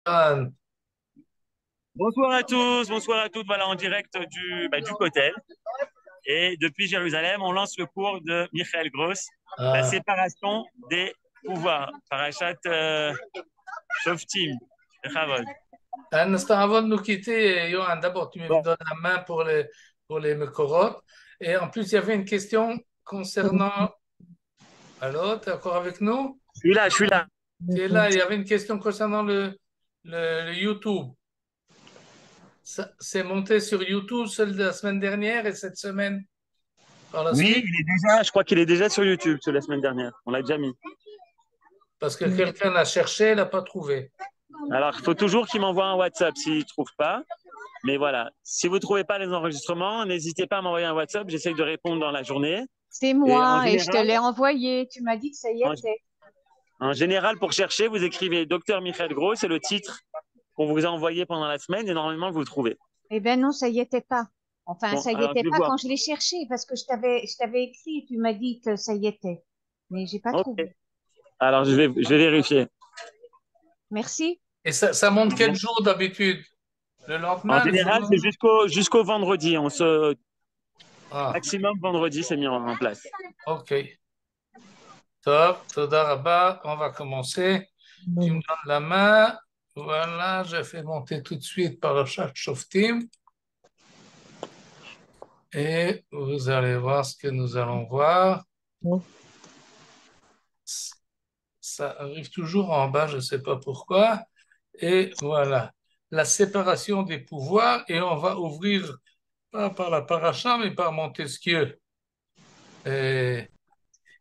Anne. Bonsoir à tous, bonsoir à toutes. Voilà, en direct du Kotel. Et depuis Jérusalem, on lance le cours de Michael Gross, la Ah, séparation des pouvoirs. Parashat Shoftim, Chavod. un instant avant de nous quitter, Johan, d'abord, tu me Bon, donnes la main pour les Mekorot. Et en plus, il y avait une question concernant. Allô, tu es encore avec nous? je suis là, je suis là. Tu es là, il y avait une question concernant le YouTube. C'est monté sur YouTube, celle de la semaine dernière et cette semaine par la Oui, suite, je crois qu'il est déjà sur YouTube, la semaine dernière. On l'a déjà mis. parce que quelqu'un l'a cherché, il n'a pas trouvé. Alors, il faut toujours qu'il m'envoie un WhatsApp s'il ne trouve pas. Mais voilà, si vous ne trouvez pas les enregistrements, n'hésitez pas à m'envoyer un WhatsApp. J'essaie de répondre dans la journée. C'est Et moi et je te l'ai envoyé. Tu m'as dit que ça y en, était. en général, pour chercher, vous écrivez Docteur Michael Gros, c'est le titre qu'on vous a envoyé pendant la semaine et normalement vous le trouvez. Eh ben non, ça y était pas. Enfin, Bon, ça y alors était je vais pas voir. quand je l'ai cherché parce que je t'avais écrit et tu m'as dit que ça y était. Mais j'ai pas Ok. trouvé. Alors je vais vérifier. Merci. Et ça monte quel jour d'habitude? Le En lendemain, le général, c'est jour? jusqu'au vendredi. Ah, Maximum vendredi, c'est mis en place. ok. Top, Toda Rabba, on va commencer. Tu me donnes la main. Voilà, je fais monter tout de suite par le chat Shoftim et vous allez voir ce que nous allons voir. Ça arrive toujours en bas, je ne sais pas pourquoi. Et voilà, la séparation des pouvoirs et on va ouvrir pas par la paracha mais par Montesquieu, euh,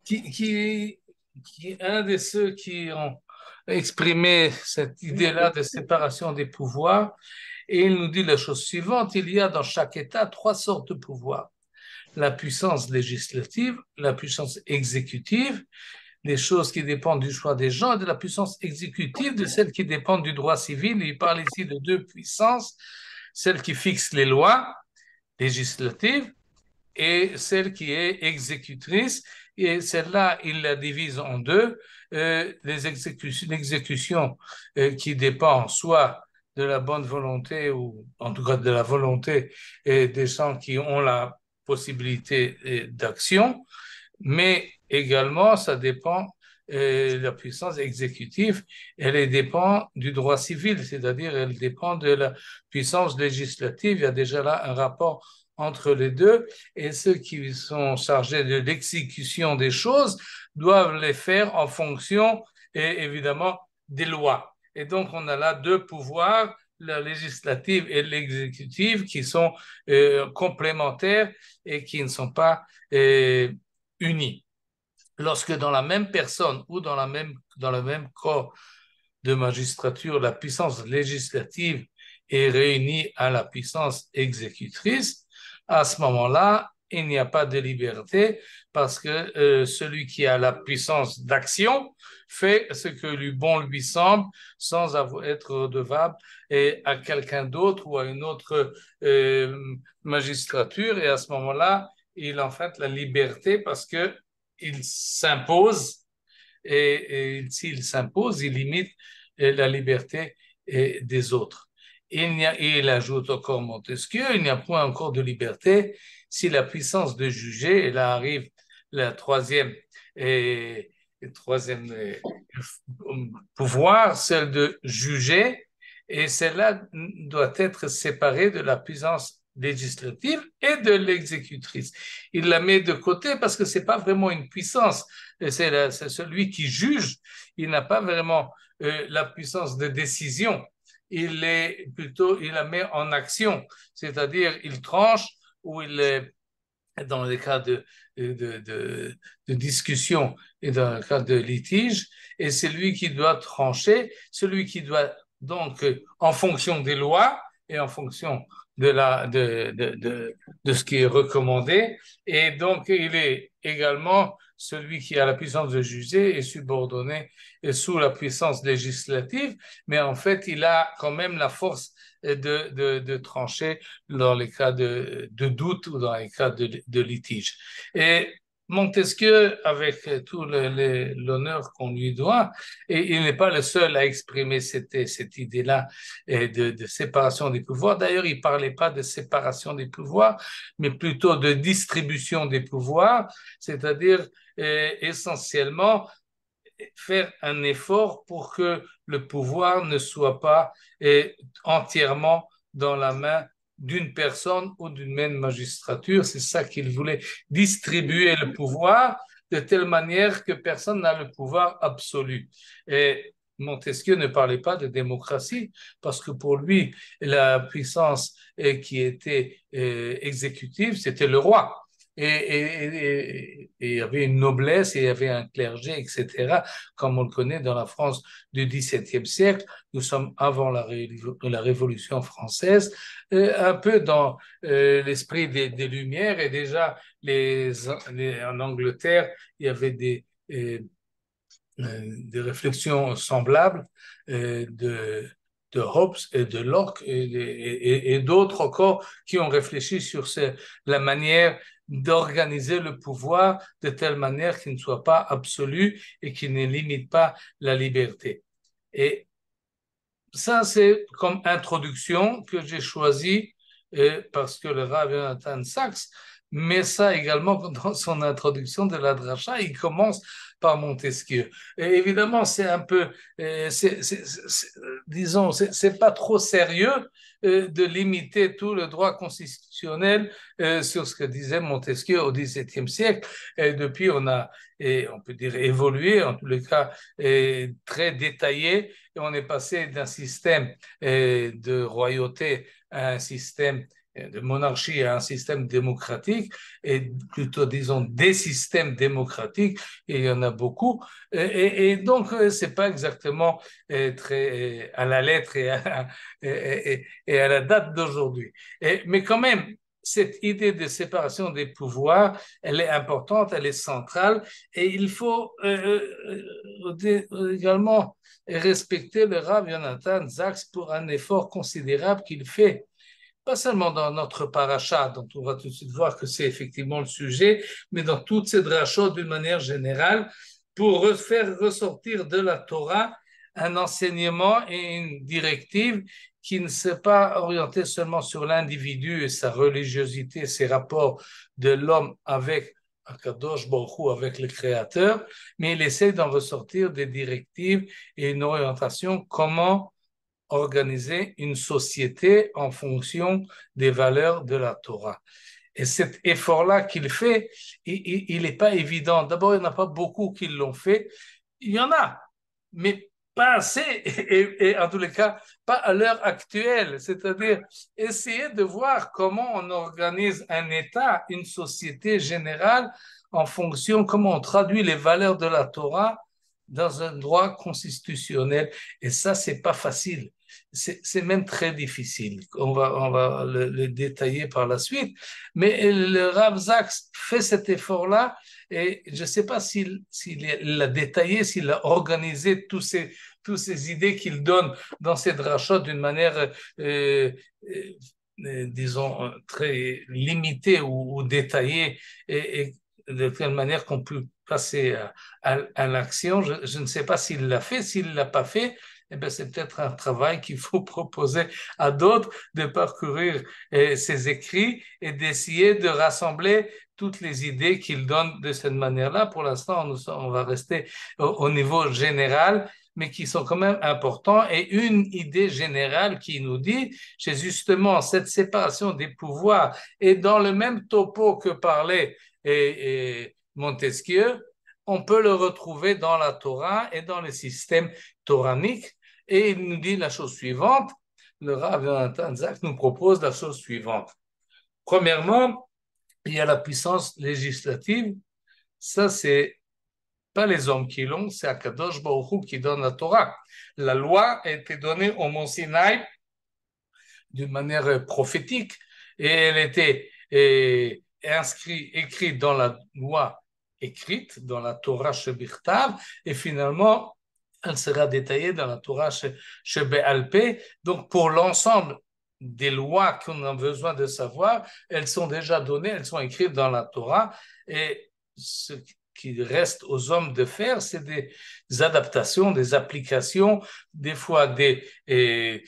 qui, qui, qui est un de ceux qui ont exprimé cette idée-là de séparation des pouvoirs. Et il nous dit la chose suivante, il y a dans chaque État trois sortes de pouvoirs. La puissance législative, la puissance exécutive, les choses qui dépendent du choix des gens, et de la puissance exécutive, de celles qui dépendent du droit civil. Il parle ici de deux puissances, celle qui fixe les lois législatives et celle qui est exécutrice. Et celle-là, il la divise en deux. L'exécution qui dépend soit de la bonne volonté ou en tout cas de la volonté des gens qui ont la possibilité d'action, mais également ça dépend la puissance exécutive, elle dépend du droit civil, c'est-à-dire elle dépend de la puissance législative. Il y a déjà là un rapport entre les deux et ceux qui sont chargés de l'exécution des choses doivent les faire en fonction, et évidemment, des lois. Et donc, on a là deux pouvoirs, la législative et l'exécutive, qui sont complémentaires et qui ne sont pas unis. Lorsque dans la même personne ou dans le même corps de magistrature, la puissance législative est réunie à la puissance exécutrice, à ce moment-là, il n'y a pas de liberté parce que celui qui a la puissance d'action fait ce que lui bon lui semble sans être redevable et à quelqu'un d'autre ou à une autre magistrature. Et à ce moment-là, il a en fait la liberté parce que il s'impose et s'il s'impose, il limite la liberté des autres. Il ajoute encore Montesquieu, il n'y a point encore de liberté si la puissance de juger, et là arrive la troisième pouvoir, celle de juger, et celle-là doit être séparée de la puissance législative et de l'exécutrice. Il la met de côté parce que c'est pas vraiment une puissance, c'est celui qui juge, il n'a pas vraiment la puissance de décision, il la met en action, c'est-à-dire il tranche ou il est dans les cas de discussion et dans le cas de litige, et c'est lui qui doit trancher, celui qui doit donc, en fonction des lois et en fonction de ce qui est recommandé, et donc il est également celui qui a la puissance de juger et subordonné et sous la puissance législative, mais en fait il a quand même la force de trancher dans les cas de doute ou dans les cas de litige. Et Montesquieu, avec tout l'honneur qu'on lui doit, et il n'est pas le seul à exprimer cette idée-là de séparation des pouvoirs. D'ailleurs, il ne parlait pas de séparation des pouvoirs, mais plutôt de distribution des pouvoirs, c'est-à-dire essentiellement faire un effort pour que le pouvoir ne soit pas entièrement dans la main d'une personne ou d'une même magistrature. C'est ça qu'il voulait, distribuer le pouvoir de telle manière que personne n'a le pouvoir absolu. Et Montesquieu ne parlait pas de démocratie parce que pour lui, la puissance qui était exécutive, c'était le roi. Et il y avait une noblesse, et il y avait un clergé, etc., comme on le connaît dans la France du XVIIe siècle. Nous sommes avant la Révolution française, un peu dans l'esprit des Lumières, et déjà en Angleterre, il y avait des réflexions semblables de Hobbes et de Locke et d'autres encore qui ont réfléchi sur la manière d'organiser le pouvoir de telle manière qu'il ne soit pas absolu et qu'il ne limite pas la liberté. Et ça, c'est comme introduction que j'ai choisi parce que le Rav Jonathan Sacks met ça également dans son introduction de la dracha. Il commence par Montesquieu. Et évidemment, c'est un peu, disons, c'est pas trop sérieux de limiter tout le droit constitutionnel sur ce que disait Montesquieu au XVIIe siècle. Et depuis, on a, on peut dire, évolué, en tous les cas, très détaillé, et on est passé d'un système de royauté à un système de monarchie à un système démocratique, et plutôt, disons, des systèmes démocratiques, et il y en a beaucoup. Et donc, c'est pas exactement très à la lettre et à la date d'aujourd'hui. Mais quand même, cette idée de séparation des pouvoirs, elle est importante, elle est centrale, et il faut également respecter le Rav Jonathan Sacks pour un effort considérable qu'il fait, pas seulement dans notre paracha, dont on va tout de suite voir que c'est effectivement le sujet, mais dans toutes ces drachot d'une manière générale, pour faire ressortir de la Torah un enseignement et une directive qui ne s'est pas orienté seulement sur l'individu et sa religiosité, ses rapports de l'homme avec Akadosh Baruch Hu, avec le Créateur, mais il essaie d'en ressortir des directives et une orientation comment organiser une société en fonction des valeurs de la Torah. Et cet effort-là qu'il fait, il n'est pas évident. D'abord, il n'y en a pas beaucoup qui l'ont fait. Il y en a, mais pas assez, et en tous les cas, pas à l'heure actuelle. C'est-à-dire essayer de voir comment on organise un État, une société générale, en fonction, comment on traduit les valeurs de la Torah dans un droit constitutionnel. Et ça, c'est pas facile. C'est même très difficile. On va le détailler par la suite. Mais le Rav Sacks fait cet effort-là, et je ne sais pas s'il l'a détaillé, s'il a organisé toutes ces idées qu'il donne dans ces drachot d'une manière, disons, très limitée ou détaillée, et de telle manière qu'on peut passer à l'action. Je ne sais pas s'il l'a fait. S'il ne l'a pas fait, eh bien, c'est peut-être un travail qu'il faut proposer à d'autres, de parcourir ses écrits et d'essayer de rassembler toutes les idées qu'il donne de cette manière-là. Pour l'instant, on va rester au niveau général, mais qui sont quand même importants. Et une idée générale qui nous dit, c'est justement cette séparation des pouvoirs, et dans le même topo que parlait Montesquieu, on peut le retrouver dans la Torah et dans le système toranique. Et il nous dit la chose suivante, le Rav Jonathan Sacks nous propose la chose suivante. Premièrement, il y a la puissance législative. Ça, c'est pas les hommes qui l'ont, c'est Akadosh Baruch Hu qui donne la Torah. La loi a été donnée au Mont Sinaï d'une manière prophétique, et elle était écrite dans la loi écrite, dans la Torah Shebirtav, et finalement, elle sera détaillée dans la Torah Shebe'al Peh. Donc, pour l'ensemble des lois qu'on a besoin de savoir, elles sont déjà données, elles sont écrites dans la Torah, et ce qui reste aux hommes de faire, c'est des adaptations, des applications, des fois des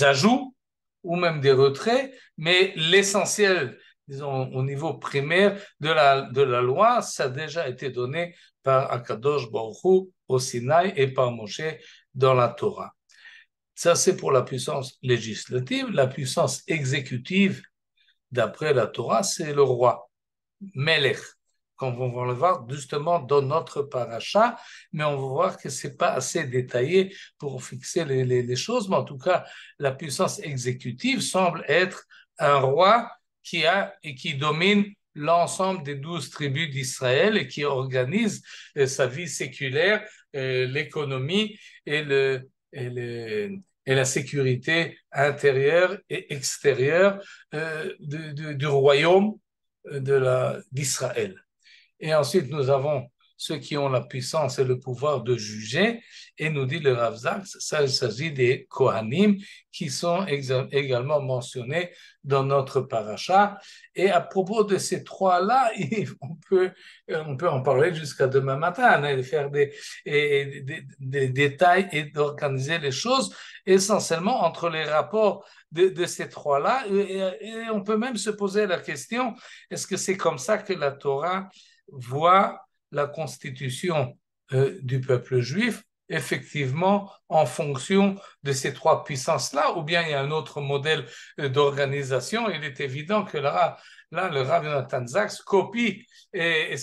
ajouts ou même des retraits, mais l'essentiel, disons, au niveau primaire de la loi, ça a déjà été donné par Akadosh Baruch Hu au Sinaï et par Moshe dans la Torah. Ça, c'est pour la puissance législative. La puissance exécutive, d'après la Torah, c'est le roi, Melech, comme on va le voir justement dans notre paracha, mais on va voir que c'est pas assez détaillé pour fixer les choses, mais en tout cas, la puissance exécutive semble être un roi qui a et qui domine l'ensemble des 12 tribus d'Israël et qui organise sa vie séculaire, l'économie et et la sécurité intérieure et extérieure du royaume d'Israël. Et ensuite, nous avons ceux qui ont la puissance et le pouvoir de juger, et nous dit le Rav Zak, ça il s'agit des Kohanim qui sont également mentionnés dans notre paracha. Et à propos de ces trois-là, on peut en parler jusqu'à demain matin, et faire des détails et d'organiser les choses essentiellement entre les rapports de ces trois-là. Et on peut même se poser la question, est-ce que c'est comme ça que la Torah voit la constitution du peuple juif, effectivement en fonction de ces trois puissances-là, ou bien il y a un autre modèle d'organisation? Il est évident que là le Rav Jonathan Sacks copie et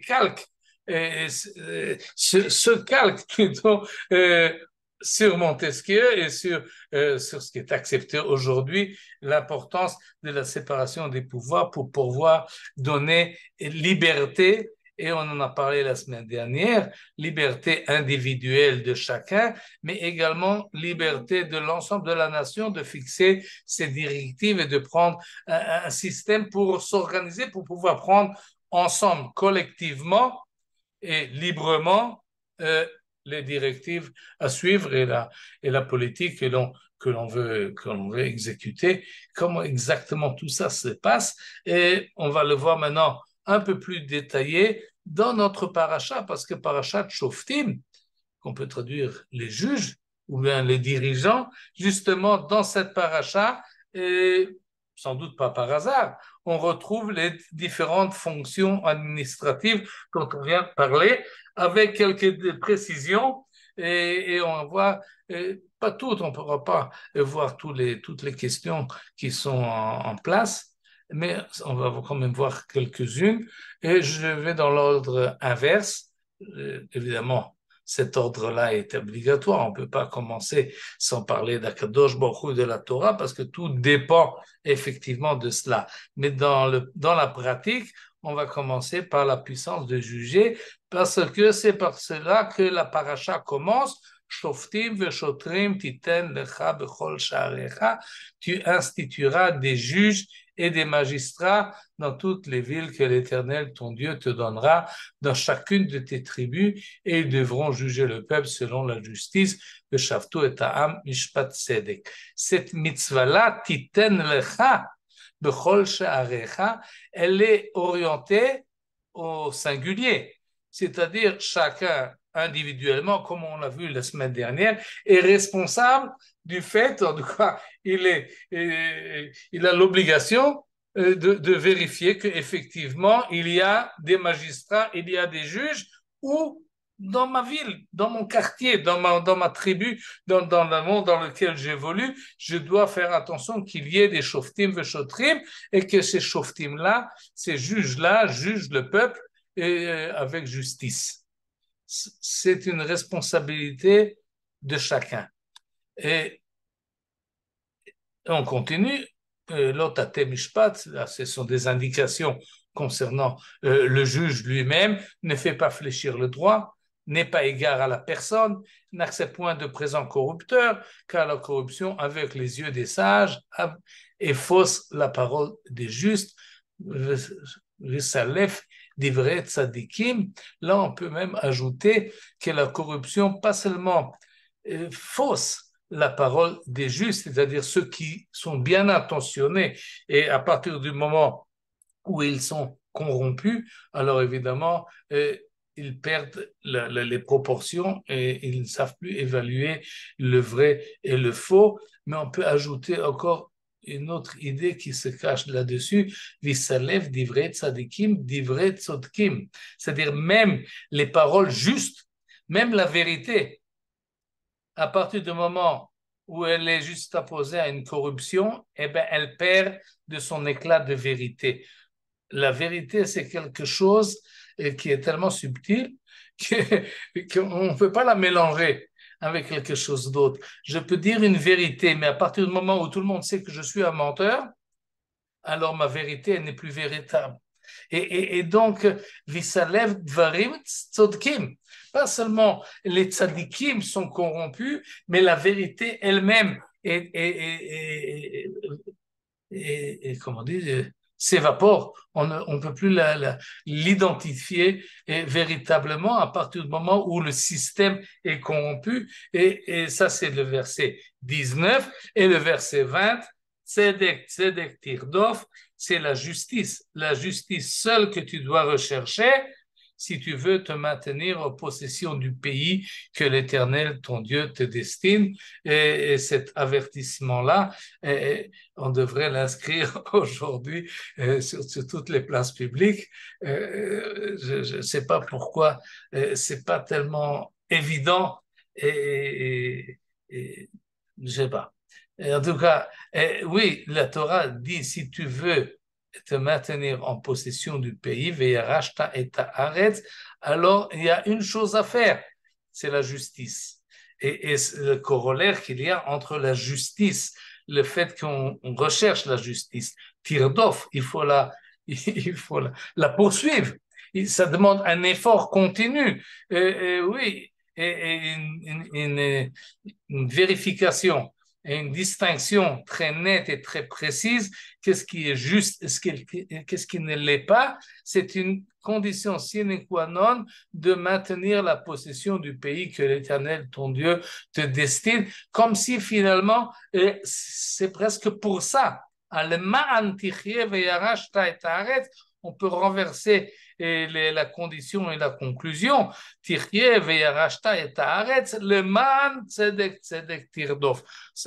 calque, se calque plutôt sur Montesquieu et sur ce qui est accepté aujourd'hui, l'importance de la séparation des pouvoirs pour pouvoir donner liberté, et on en a parlé la semaine dernière, liberté individuelle de chacun, mais également liberté de l'ensemble de la nation de fixer ses directives et de prendre un système pour s'organiser, pour pouvoir prendre ensemble, collectivement et librement, les directives à suivre et la politique que l'on veut exécuter, comment exactement tout ça se passe. Et on va le voir maintenant un peu plus détaillé dans notre paracha, parce que parachat Shoftim, qu'on peut traduire les juges ou bien les dirigeants, justement dans cette paracha, et sans doute pas par hasard, on retrouve les différentes fonctions administratives dont on vient de parler, avec quelques précisions, et on voit, pas toutes, on ne pourra pas voir toutes les questions qui sont en place, mais on va quand même voir quelques-unes, et je vais dans l'ordre inverse. Évidemment, cet ordre-là est obligatoire, on ne peut pas commencer sans parler d'Akadosh Baruch Hu de la Torah, parce que tout dépend effectivement de cela. Mais dans la pratique, on va commencer par la puissance de juger, parce que c'est par cela que la paracha commence. Shoftim veshotrim titen lecha bechol sha'arecha, tu institueras des juges et des magistrats dans toutes les villes que l'Éternel, ton Dieu, te donnera dans chacune de tes tribus, et ils devront juger le peuple selon la justice. Veshavtu et ha'am mishpat tzedek. Cette mitzvah-là, titen lecha bechol sha'arecha, elle est orientée au singulier, c'est-à-dire chacun individuellement, comme on l'a vu la semaine dernière, est responsable du fait, en tout cas, il a l'obligation de vérifier qu'effectivement, il y a des magistrats, il y a des juges, ou dans ma ville, dans mon quartier, dans ma tribu, dans le monde dans lequel j'évolue, je dois faire attention qu'il y ait des shoftim veshotrim, et que ces shoftim-là, ces juges-là, jugent le peuple avec justice. C'est une responsabilité de chacun. Et on continue. L'otate mishpat, ce sont des indications concernant le juge lui-même, ne fait pas fléchir le droit, n'est pas égard à la personne, n'accepte point de présent corrupteur, car la corruption avec les yeux des sages est fausse la parole des justes. Risalef d'Ivret Tzadikim. Là, on peut même ajouter que la corruption, pas seulement fausse la parole des justes, c'est-à-dire ceux qui sont bien intentionnés, et à partir du moment où ils sont corrompus, alors évidemment, ils perdent les proportions et ils ne savent plus évaluer le vrai et le faux. Mais on peut ajouter encore une autre idée qui se cache là-dessus, Vissalev divrei tzadikim divrei tzodkim, c'est-à-dire même les paroles justes, même la vérité, à partir du moment où elle est juste opposée à une corruption, eh ben, elle perd de son éclat de vérité. La vérité, c'est quelque chose qui est tellement subtil qu'on ne peut pas la mélanger avec quelque chose d'autre. Je peux dire une vérité, mais à partir du moment où tout le monde sait que je suis un menteur, alors ma vérité elle n'est plus véritable. Et donc, Vissalev Dvarim Tzodkim. Pas seulement les tzadikim sont corrompus, mais la vérité elle-même comment dire, s'évapore. On ne peut plus l'identifier véritablement à partir du moment où le système est corrompu. Et ça, c'est le verset 19. Et le verset 20, Tzedek, Tzedek Tirdof, c'est la justice seule que tu dois rechercher si tu veux te maintenir en possession du pays que l'Éternel, ton Dieu, te destine. Et cet avertissement-là, on devrait l'inscrire aujourd'hui sur toutes les places publiques. Je ne sais pas pourquoi c'est pas tellement évident et je sais pas. Et en tout cas, oui, la Torah dit si tu veux te maintenir en possession du pays, Ve'yarashta et Haaretz, alors il y a une chose à faire, c'est la justice. Et le corollaire qu'il y a entre la justice, le fait qu'on recherche la justice, Tirdof, il faut la poursuivre. Ça demande un effort continu. Oui, et une vérification et une distinction très nette et très précise, qu'est-ce qui est juste et qu'est-ce qui ne l'est pas, c'est une condition sine qua non de maintenir la possession du pays que l'Éternel, ton Dieu, te destine, comme si finalement, c'est presque pour ça. On peut renverser la condition et la conclusion. C'est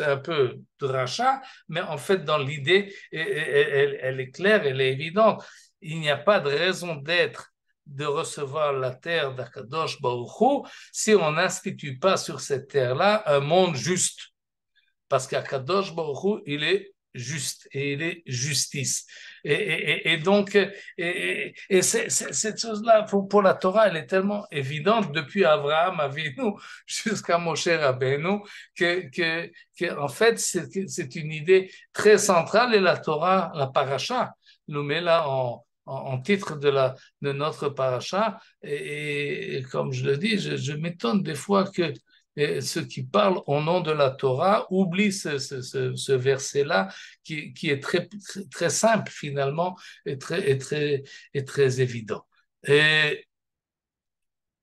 un peu dracha, mais en fait, dans l'idée, elle est claire, elle est évidente. Il n'y a pas de raison d'être de recevoir la terre d'Akadosh Baruch Hu si on n'institue pas sur cette terre-là un monde juste. Parce qu'Akadosh Baruch Hu, il est juste et il est justice. Et donc, cette chose-là, pour la Torah, elle est tellement évidente depuis Abraham Avinu jusqu'à Moshe Rabbeinu que en fait, c'est une idée très centrale et la Torah, la paracha, nous met là en titre de notre paracha. Et comme je le dis, je m'étonne des fois que ceux qui parlent au nom de la Torah oublient ce verset-là qui est très simple finalement et très évident. Et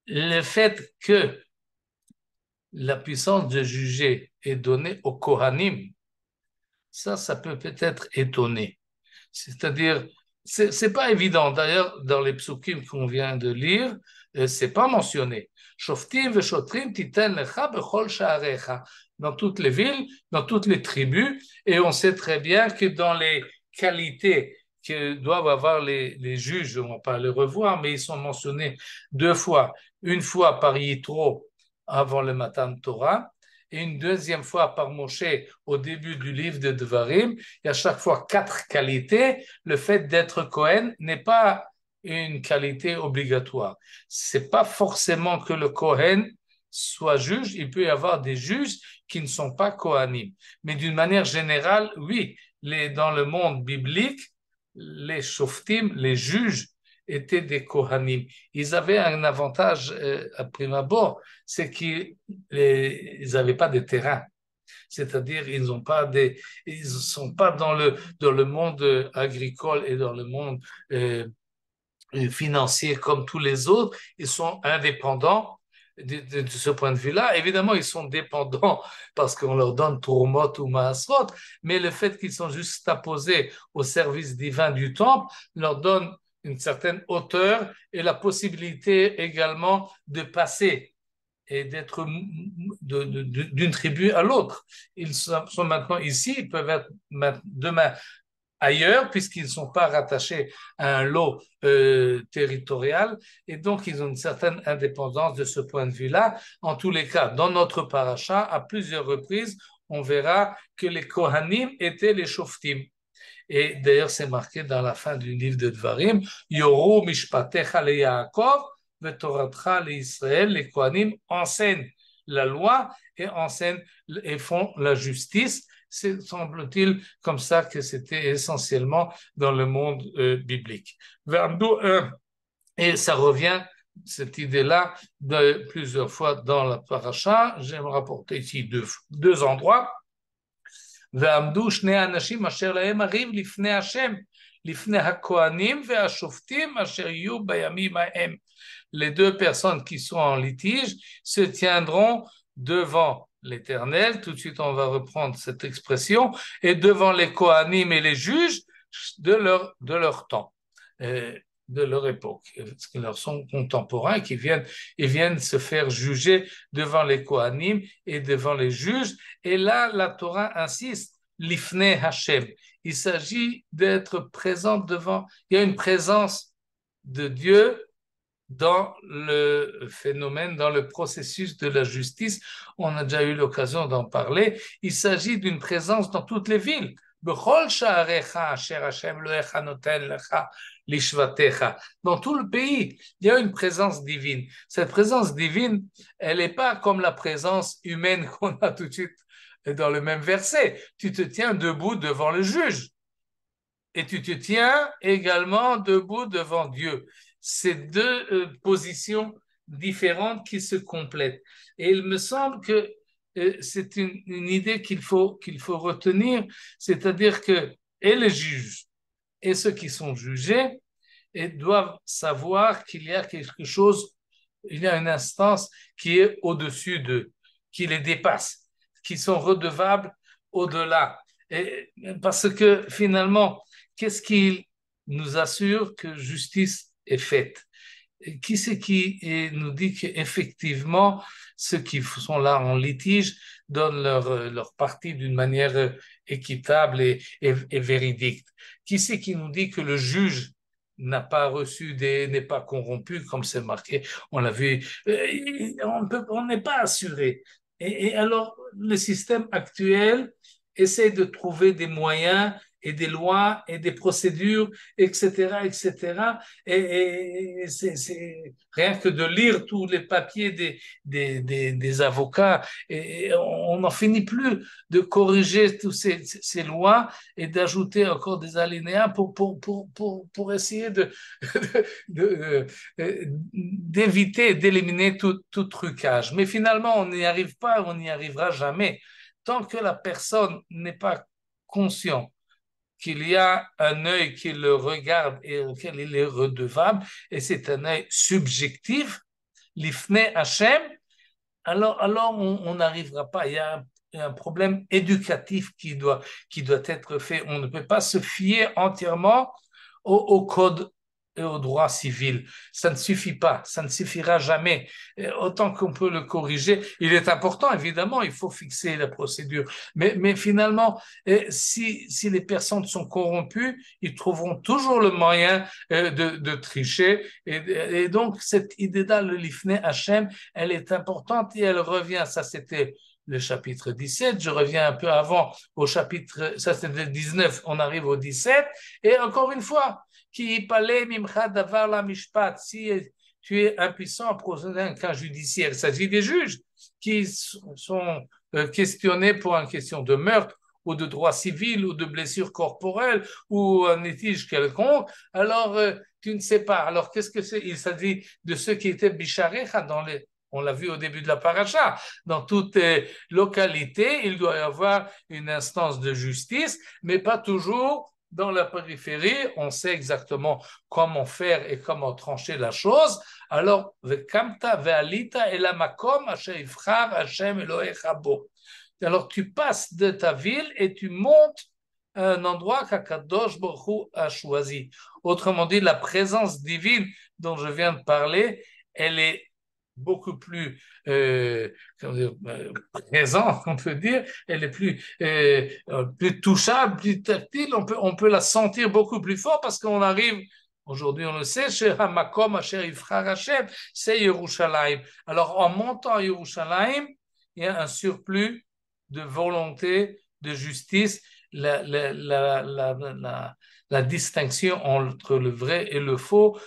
le fait que la puissance de juger est donnée aux Kohanim, ça peut-être étonner. C'est-à-dire, c'est pas évident. D'ailleurs, dans les psukim qu'on vient de lire, c'est pas mentionné. Shoftim veshotrim titen lecha bechol sha'arecha. Dans toutes les villes, dans toutes les tribus, et on sait très bien que dans les qualités que doivent avoir les juges, on va pas les revoir, mais ils sont mentionnés deux fois. Une fois par Yitro avant le Matan Torah, et une deuxième fois par Moshe au début du livre de Devarim. Il y a chaque fois 4 qualités. Le fait d'être Kohen n'est pas une qualité obligatoire. C'est pas forcément que le Kohen soit juge. Il peut y avoir des juges qui ne sont pas Kohanim. Mais d'une manière générale, oui, dans le monde biblique, les shoftim, les juges, étaient des Kohanim. Ils avaient un avantage à prime abord, c'est qu'ils n'avaient pas de terrain. C'est-à-dire, ils ne sont pas dans le monde agricole et dans le monde financier comme tous les autres. Ils sont indépendants de ce point de vue-là. Évidemment, ils sont dépendants parce qu'on leur donne Tourmot ou Maasrot, mais le fait qu'ils sont juste apposés au service divin du temple leur donne une certaine hauteur et la possibilité également de passer et d'être d'une tribu à l'autre. Ils sont maintenant ici, ils peuvent être demain ailleurs puisqu'ils ne sont pas rattachés à un lot territorial et donc ils ont une certaine indépendance de ce point de vue-là. En tous les cas, dans notre paracha, à plusieurs reprises, on verra que les Kohanim étaient les Shoftim. Et d'ailleurs, c'est marqué dans la fin du livre de Dvarim, Yoru mishpatecha le Yaakov, vetoratcha le Israël. Les Kohanim enseignent la loi et enseignent et font la justice. C'est, semble-t-il, comme ça que c'était essentiellement dans le monde biblique. Et ça revient, cette idée-là, plusieurs fois dans la paracha. J'aime rapporter ici deux endroits. ועמדו שני האנשים אשר להם הריב לפני השם, לפני הכהנים והשופטים אשר יהיו בימים ההם. Les deux personnes qui sont en litige se tiendront devant l'Éternel, tout de suite on va reprendre cette expression, et devant les Kohanim et les juges de leur temps, de leur époque, parce qu'ils leur sont contemporains, qui viennent se faire juger devant les Kohanim et devant les juges. Et là, la Torah insiste, l'ifnei Hashem. Il s'agit d'être présent devant, il y a une présence de Dieu dans le phénomène, dans le processus de la justice. On a déjà eu l'occasion d'en parler. Il s'agit d'une présence dans toutes les villes. Dans tout le pays, il y a une présence divine. Cette présence divine, elle n'est pas comme la présence humaine qu'on a tout de suite dans le même verset. Tu te tiens debout devant le juge et tu te tiens également debout devant Dieu. C'est deux positions différentes qui se complètent. Et il me semble que c'est une idée qu'il faut retenir, c'est-à-dire que et les juges et ceux qui sont jugés et doivent savoir qu'il y a quelque chose, il y a une instance qui est au-dessus d'eux, qui les dépasse, qui sont redevables au-delà. Et parce que finalement, qu'est-ce qui nous assure que justice est faite? Qui c'est qui nous dit qu'effectivement, ceux qui sont là en litige donnent leur partie d'une manière équitable et véridique? Qui c'est qui nous dit que le juge n'a pas n'est pas corrompu, comme c'est marqué, on l'a vu, on n'est pas assuré. Et alors, le système actuel essaie de trouver des moyens et des lois et des procédures, etc., etc. Et c'est rien que de lire tous les papiers des avocats, et on n'en finit plus de corriger toutes ces lois et d'ajouter encore des alinéas pour essayer d'éviter, d'éliminer tout trucage. Mais finalement, on n'y arrive pas, on n'y arrivera jamais. Tant que la personne n'est pas consciente qu'il y a un œil qui le regarde et auquel il est redevable, et c'est un œil subjectif, l'ifnei Hashem, alors on n'arrivera pas. Il y a un problème éducatif qui doit être fait. On ne peut pas se fier entièrement au code et au droit civil. Ça ne suffit pas, ça ne suffira jamais. Et autant qu'on peut le corriger, il est important, évidemment, il faut fixer la procédure. Mais finalement, si les personnes sont corrompues, ils trouveront toujours le moyen de tricher. Et donc, cette idée-là, le l'ifnei Hashem, elle est importante et elle revient. Ça, c'était le chapitre 17. Je reviens un peu avant au chapitre, ça c'était le 19, on arrive au 17. Et encore une fois, si tu es impuissant à procéder à un cas judiciaire, il s'agit des juges qui sont questionnés pour une question de meurtre ou de droit civil ou de blessure corporelle ou un litige quelconque, alors tu ne sais pas. Alors qu'est-ce que c'est? Il s'agit de ceux qui étaient bisharecha on l'a vu au début de la paracha. Dans toute localité, il doit y avoir une instance de justice, mais pas toujours dans la périphérie. On sait exactement comment faire et comment trancher la chose. Alors, vekamta ve'alita el hamakom asher yivchar Hashem Elohecha bo. Alors, tu passes de ta ville et tu montes un endroit qu'Akadosh Baruch Hu a choisi. Autrement dit, la présence divine dont je viens de parler, elle est beaucoup plus présente, on peut dire, elle est plus touchable, plus tactile, on peut la sentir beaucoup plus fort parce qu'on arrive, aujourd'hui on le sait, chez Hamakom, Asher Yivchar Hashem, c'est Yerushalayim. Alors en montant à Yerushalayim, il y a un surplus de volonté, de justice, la distinction entre le vrai et le faux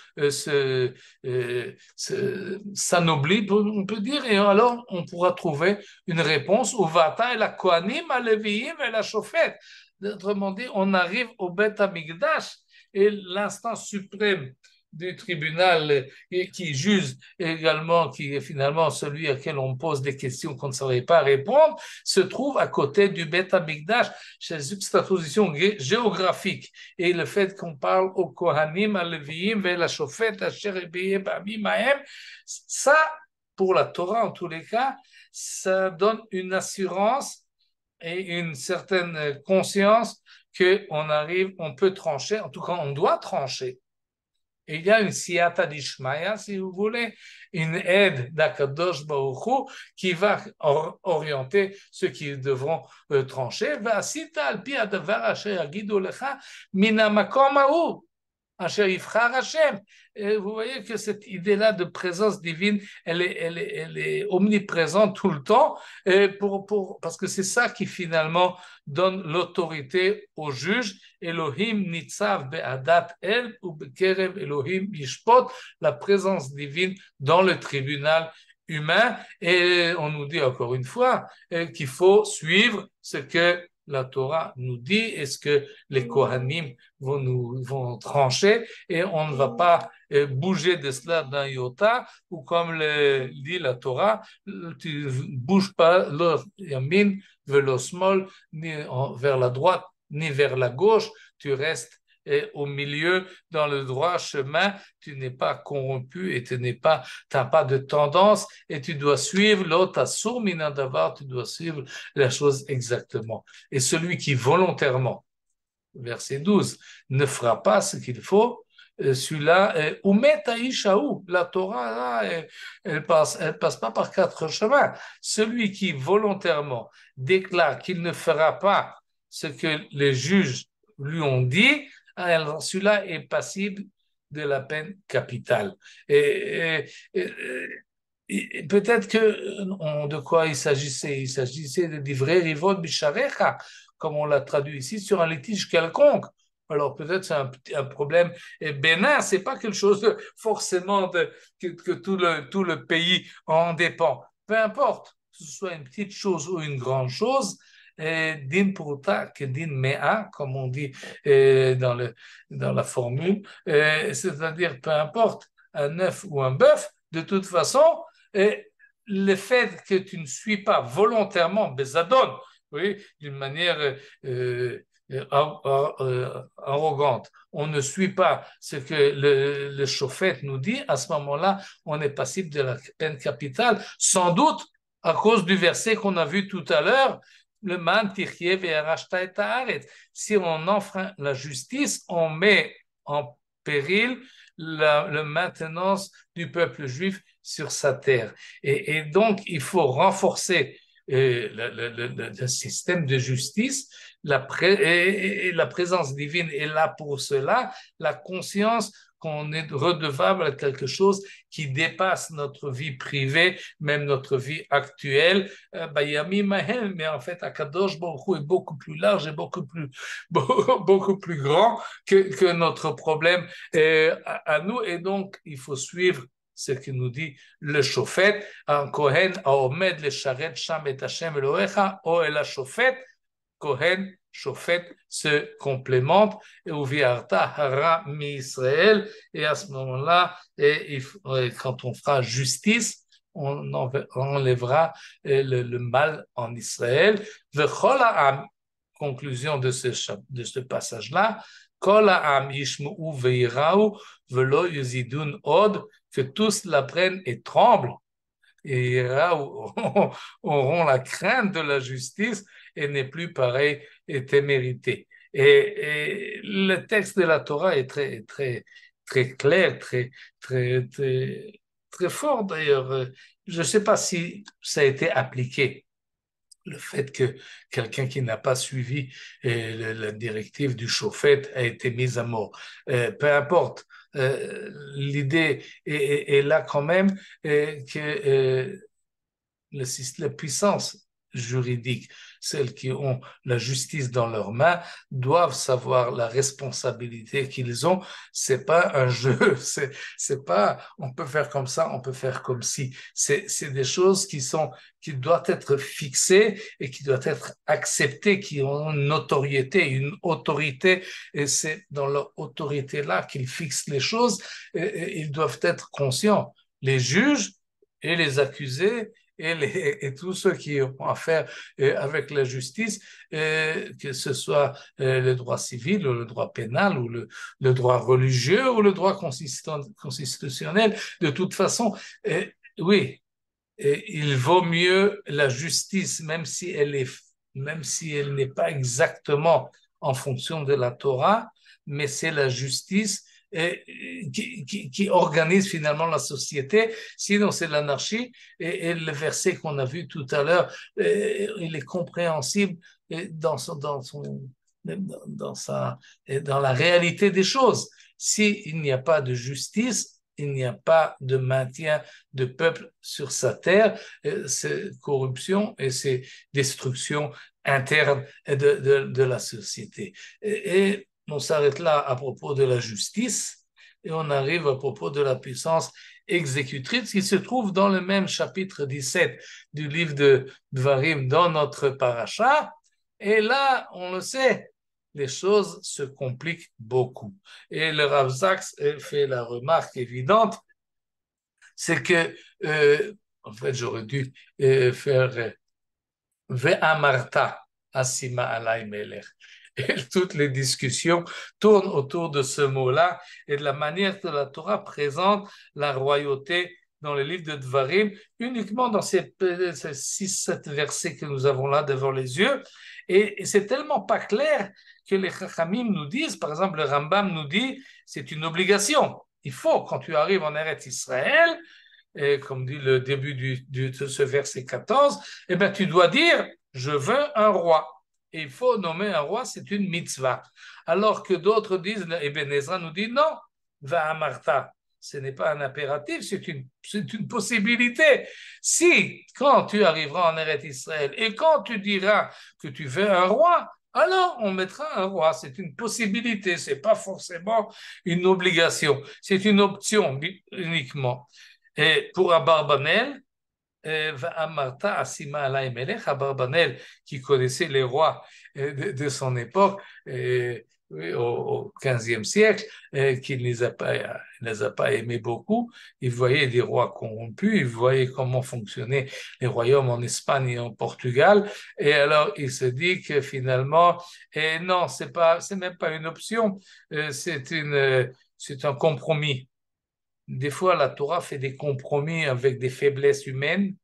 s'anoblit, on peut dire, et alors on pourra trouver une réponse au Vata et la Kohanim, à Leviim et la Shofet. Autrement dit, on arrive au Beth Amikdash et l'instance suprême du tribunal qui juge également, qui est finalement celui à qui on pose des questions qu'on ne savait pas répondre, se trouve à côté du Beth Amikdash, chez une juxtaposition géographique. Et le fait qu'on parle au Kohanim, à Leviim, vers la Shofet, à Sherebiim, à Mimahem, ça, pour la Torah en tous les cas, ça donne une assurance et une certaine conscience qu'on arrive, on peut trancher, en tout cas on doit trancher. Et il y a une siyata d'Ishmaïa, si vous voulez, une aide d'Akadosh Baruch Hu qui va orienter ceux qui devront trancher. V'asita al pi hadavar asher yagidu lecha min hamakom hahu asher yivchar Hashem. Vous voyez que cette idée-là de présence divine, elle est omniprésente tout le temps, parce que c'est ça qui finalement donne l'autorité au juge. Elohim nitzav be'adat el ou bekerev Elohim yishpot, la présence divine dans le tribunal humain. Et on nous dit encore une fois qu'il faut suivre ce que la Torah nous dit et ce que les Kohanim vont trancher, et on ne va pas bouger de cela d'un iota, ou comme le dit la Torah, tu ne bouges pas le yamin velo smol, ni vers la droite ni vers la gauche, tu restes au milieu dans le droit chemin, tu n'es pas corrompu et tu n'as pas de tendance, et tu dois suivre l'autre assur minadavar, tu dois suivre la chose exactement. Et celui qui volontairement, verset 12, ne fera pas ce qu'il faut, celui-là, Umet Aishaou, la Torah, là, elle passe pas par quatre chemins. Celui qui volontairement déclare qu'il ne fera pas ce que les juges lui ont dit, alors celui-là est passible de la peine capitale. Et peut-être de quoi il s'agissait? Il s'agissait de livrer rivot bisharecha, comme on l'a traduit ici, sur un litige quelconque. Alors peut-être c'est un problème bénin, c'est pas quelque chose forcément que tout le pays en dépend. Peu importe, que ce soit une petite chose ou une grande chose, din pruta que din mea, comme on dit dans la formule, c'est-à-dire peu importe un œuf ou un bœuf, de toute façon, le fait que tu ne suis pas volontairement bezadon, oui, d'une manière arrogante, on ne suit pas ce que le chauffette nous dit, à ce moment-là, on est passible de la peine capitale, sans doute à cause du verset qu'on a vu tout à l'heure, le man tirye ve'arashta et haaretz. Si on enfreint la justice, on met en péril la maintenance du peuple juif sur sa terre. Et donc, il faut renforcer le système de justice, et la présence divine est là pour cela, la conscience qu'on est redevable à quelque chose qui dépasse notre vie privée, même notre vie actuelle. Mais en fait, Akadosh Baruch Hu est beaucoup plus large et beaucoup plus grand que notre problème à nous. Et donc, il faut suivre ce que nous dit le Shofet, un Kohen haomed lesharet sham et Hashem Elohecha, o el Shofet, Kohen, Shofet se complémentent, et Uviarta hara mi Israël, et à ce moment-là, quand on fera justice, on enlèvera le mal en Israël. Vechol ha'am, conclusion de ce passage-là, Kol ha'am yishma'u ve'yira'u ve'lo yuzidun od, que tous l'apprennent et tremblent, et auront la crainte de la justice et n'est plus pareil et témérité. Et le texte de la Torah est très, très, très clair, très fort d'ailleurs. Je ne sais pas si ça a été appliqué. Le fait que quelqu'un qui n'a pas suivi la directive du chauffette a été mis à mort. Peu importe. L'idée est là quand même que la puissance juridique, celles qui ont la justice dans leurs mains, doivent savoir la responsabilité qu'ils ont. C'est pas un jeu, c'est pas on peut faire comme ça, on peut faire comme si. C'est des choses qui doivent être fixées et qui doivent être acceptées, qui ont une notoriété, une autorité, et c'est dans leur autorité-là qu'ils fixent les choses, et ils doivent être conscients. Les juges et les accusés et tous ceux qui ont affaire avec la justice, que ce soit le droit civil ou le droit pénal ou le droit religieux ou le droit constitutionnel, de toute façon, oui, il vaut mieux la justice, même si elle n'est pas exactement en fonction de la Torah, mais c'est la justice qui organise finalement la société, sinon c'est l'anarchie. Et le verset qu'on a vu tout à l'heure, il est compréhensible dans la réalité des choses. S'il n'y a pas de justice, il n'y a pas de maintien de peuple sur sa terre, c'est corruption et c'est destruction interne de la société. Et on s'arrête là à propos de la justice et on arrive à propos de la puissance exécutrice qui se trouve dans le même chapitre 17 du livre de Dvarim dans notre paracha. Et là, on le sait, les choses se compliquent beaucoup. Et le Rav Zaks fait la remarque évidente, c'est que, en fait, j'aurais dû faire Ve'amarta asima alay melech. Et toutes les discussions tournent autour de ce mot-là et de la manière que la Torah présente la royauté dans le livre de Dvarim, uniquement dans ces 6-7 versets que nous avons là devant les yeux. Et c'est tellement pas clair que les Chachamim nous disent, par exemple, le Rambam nous dit, c'est une obligation. Il faut, quand tu arrives en Eretz Israël, et comme dit le début de ce verset 14, eh bien, tu dois dire, je veux un roi. Et il faut nommer un roi, c'est une mitzvah. Alors que d'autres disent, Ibn Ezra nous dit, non, va à Martha. Ce n'est pas un impératif, c'est une possibilité. Si, quand tu arriveras en Eretz Israël et quand tu diras que tu veux un roi, alors on mettra un roi. C'est une possibilité, c'est pas forcément une obligation. C'est une option uniquement. Et pour Abarbanel, Amarta Asima Alay Melech, Abarbanel, qui connaissait les rois de son époque, oui, au XVe siècle, qui ne les a pas aimés beaucoup. Il voyait des rois corrompus, il voyait comment fonctionnaient les royaumes en Espagne et en Portugal. Et alors, il se dit que finalement, non, c'est même pas une option, c'est un compromis. Des fois, la Torah fait des compromis avec des faiblesses humaines,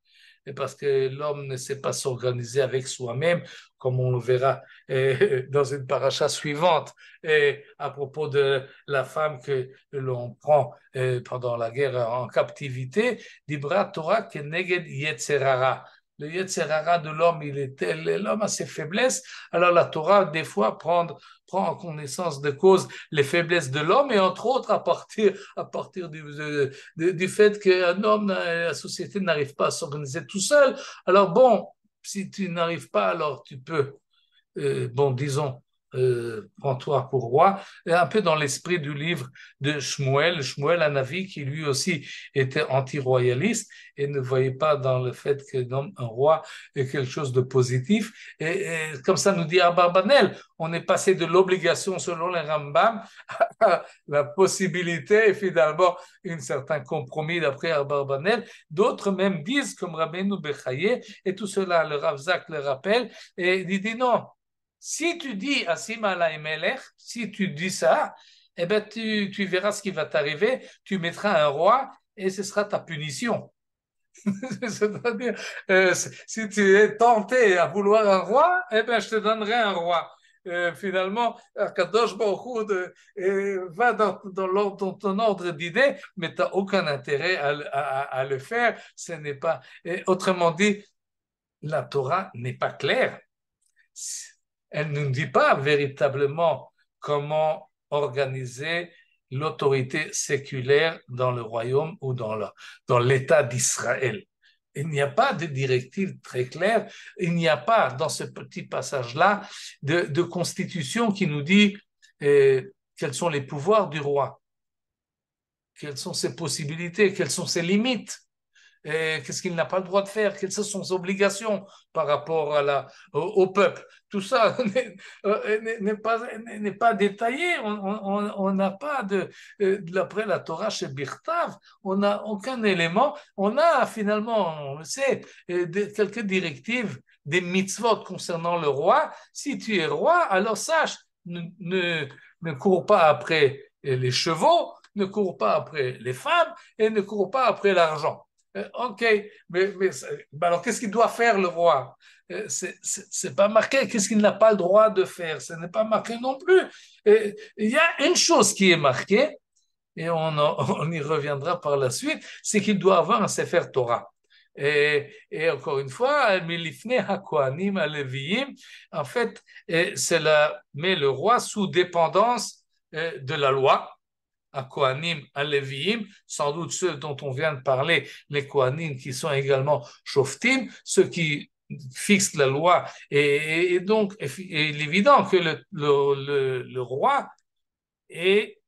parce que l'homme ne sait pas s'organiser avec soi-même, comme on le verra dans une paracha suivante, à propos de la femme que l'on prend pendant la guerre en captivité, Dibra Torah keneged Yetzerara. Le Yetzerara de l'homme, l'homme a ses faiblesses, alors la Torah, des fois, prend en connaissance de cause les faiblesses de l'homme, et entre autres à partir du fait qu'un homme, la société n'arrive pas à s'organiser tout seul. Alors bon, si tu n'arrives pas, alors tu peux, bon, disons, prends-toi pour roi, et un peu dans l'esprit du livre de Shmuel Hanavi, qui lui aussi était anti-royaliste et ne voyait pas dans le fait que un roi est quelque chose de positif. Et comme ça nous dit Abarbanel, on est passé de l'obligation selon les Rambam à la possibilité et finalement un certain compromis d'après Abarbanel. D'autres même disent, comme Rabbeinu Bechaye, et tout cela, le Rav Zak le rappelle, et il dit non. Si tu dis Asima Alay Melech, si tu dis ça, eh ben tu verras ce qui va t'arriver. Tu mettras un roi et ce sera ta punition. C'est-à-dire, si tu es tenté à vouloir un roi, eh ben je te donnerai un roi. finalement, Akadosh Baruch Hu va dans ton ordre d'idées, mais tu n'as aucun intérêt à le faire. Ce n'est pas. Autrement dit, la Torah n'est pas claire. Elle ne nous dit pas véritablement comment organiser l'autorité séculaire dans le royaume ou dans l'État d'Israël. Il n'y a pas de directive très claire, il n'y a pas dans ce petit passage-là de constitution qui nous dit quels sont les pouvoirs du roi, quelles sont ses possibilités, quelles sont ses limites. Qu'est-ce qu'il n'a pas le droit de faire, quelles sont ses obligations par rapport au peuple. Tout ça n'est pas détaillé. On n'a pas d'après la Torah chez Birtav, on n'a aucun élément. On a finalement, on le sait, quelques directives, des mitzvot concernant le roi. Si tu es roi, alors sache, ne cours pas après les chevaux, ne cours pas après les femmes et ne cours pas après l'argent. Ok, mais alors qu'est-ce qu'il doit faire le roi? C'est pas marqué. Qu'est-ce qu'il n'a pas le droit de faire? Ce n'est pas marqué non plus. Il y a une chose qui est marquée, et on y reviendra par la suite, c'est qu'il doit avoir un Sefer Torah. Et encore une fois, Milifne HaKohanim HaLeviim, en fait, met le roi sous dépendance de la loi. À Kohanim, à Léviim, sans doute ceux dont on vient de parler, les Kohanim qui sont également Shoftim, ceux qui fixent la loi. Et donc, il est évident que le roi est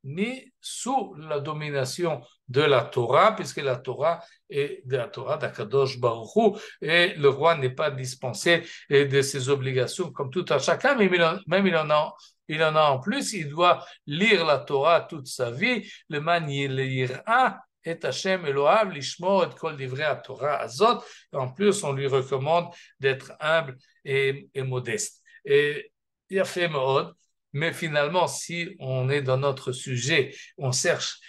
mis sous la domination de la Torah, puisque la Torah est de la Torah d'Akadosh Baruch Hu, et le roi n'est pas dispensé de ses obligations comme tout un chacun, mais même il en a en plus, il doit lire la Torah toute sa vie, le man yir'a et Hashem Elohav lishmor et kol divrei Torah azot. En plus, on lui recommande d'être humble et modeste. Et il a fait Mood. Mais finalement, si on est dans notre sujet, on cherche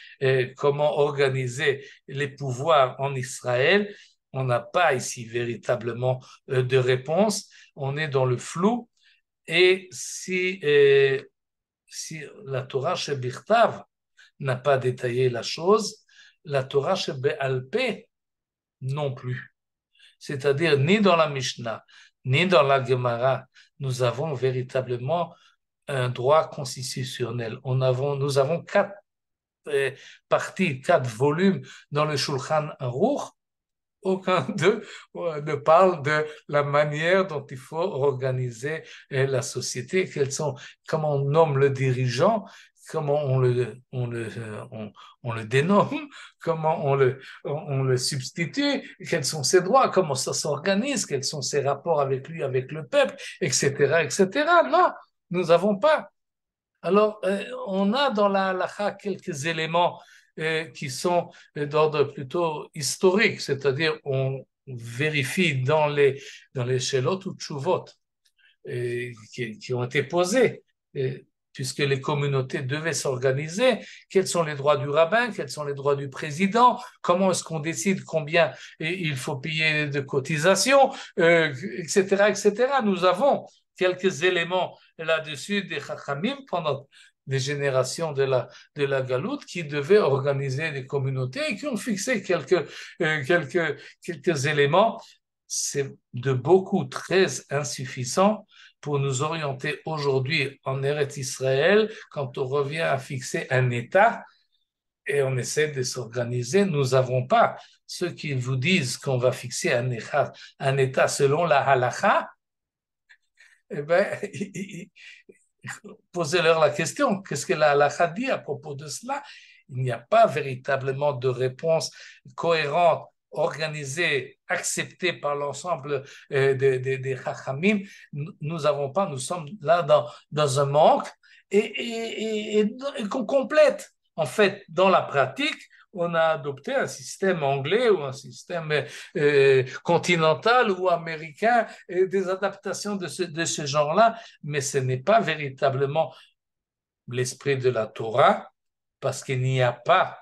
comment organiser les pouvoirs en Israël, on n'a pas ici véritablement de réponse. On est dans le flou. Et si la Torah chez Birtav n'a pas détaillé la chose, la Torah chez Be'alpé non plus. C'est-à-dire, ni dans la Mishnah, ni dans la Gemara, nous avons véritablement un droit constitutionnel. Nous avons 4 parties, 4 volumes dans le Shulchan Aruch. Aucun d'eux ne parle de la manière dont il faut organiser la société, comment on nomme le dirigeant, comment on le dénomme, comment on le substitue, quels sont ses droits, comment ça s'organise, quels sont ses rapports avec lui, avec le peuple, etc., etc. Non, nous n'avons pas. Alors, on a dans la halakha quelques éléments qui sont d'ordre plutôt historique, c'est-à-dire on vérifie dans les shelot ou tshuvot qui ont été posés, puisque les communautés devaient s'organiser, quels sont les droits du rabbin, quels sont les droits du président, comment est-ce qu'on décide combien il faut payer de cotisations, etc., etc. Nous avons quelques éléments là-dessus des Chachamim pendant des générations de la Galoute qui devaient organiser des communautés et qui ont fixé quelques éléments. C'est de beaucoup très insuffisant pour nous orienter aujourd'hui en Eretz Israël quand on revient à fixer un État et on essaie de s'organiser. Nous n'avons pas ceux qui vous disent qu'on va fixer un État selon la halakha. Eh bien, posez-leur la question, qu'est-ce que la halakha dit à propos de cela? Il n'y a pas véritablement de réponse cohérente, organisée, acceptée par l'ensemble des chachamim. Nous sommes là dans un manque et qu'on complète. En fait, dans la pratique, on a adopté un système anglais ou un système continental ou américain, et des adaptations de ce genre-là, mais ce n'est pas véritablement l'esprit de la Torah, parce qu'il n'y a pas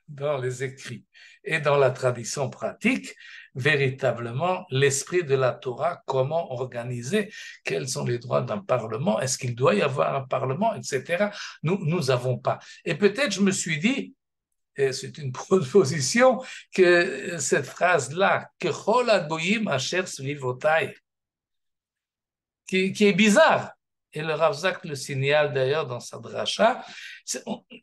dans les écrits et dans la tradition pratique, véritablement l'esprit de la Torah, comment organiser, quels sont les droits d'un parlement, est-ce qu'il doit y avoir un parlement, etc. Nous n'avons pas. Et peut-être je me suis dit, et c'est une proposition, que cette phrase-là, que Chol Hagoyim Asher Svivotai, qui est bizarre. Et le Rav Zak le signale d'ailleurs dans sa dracha.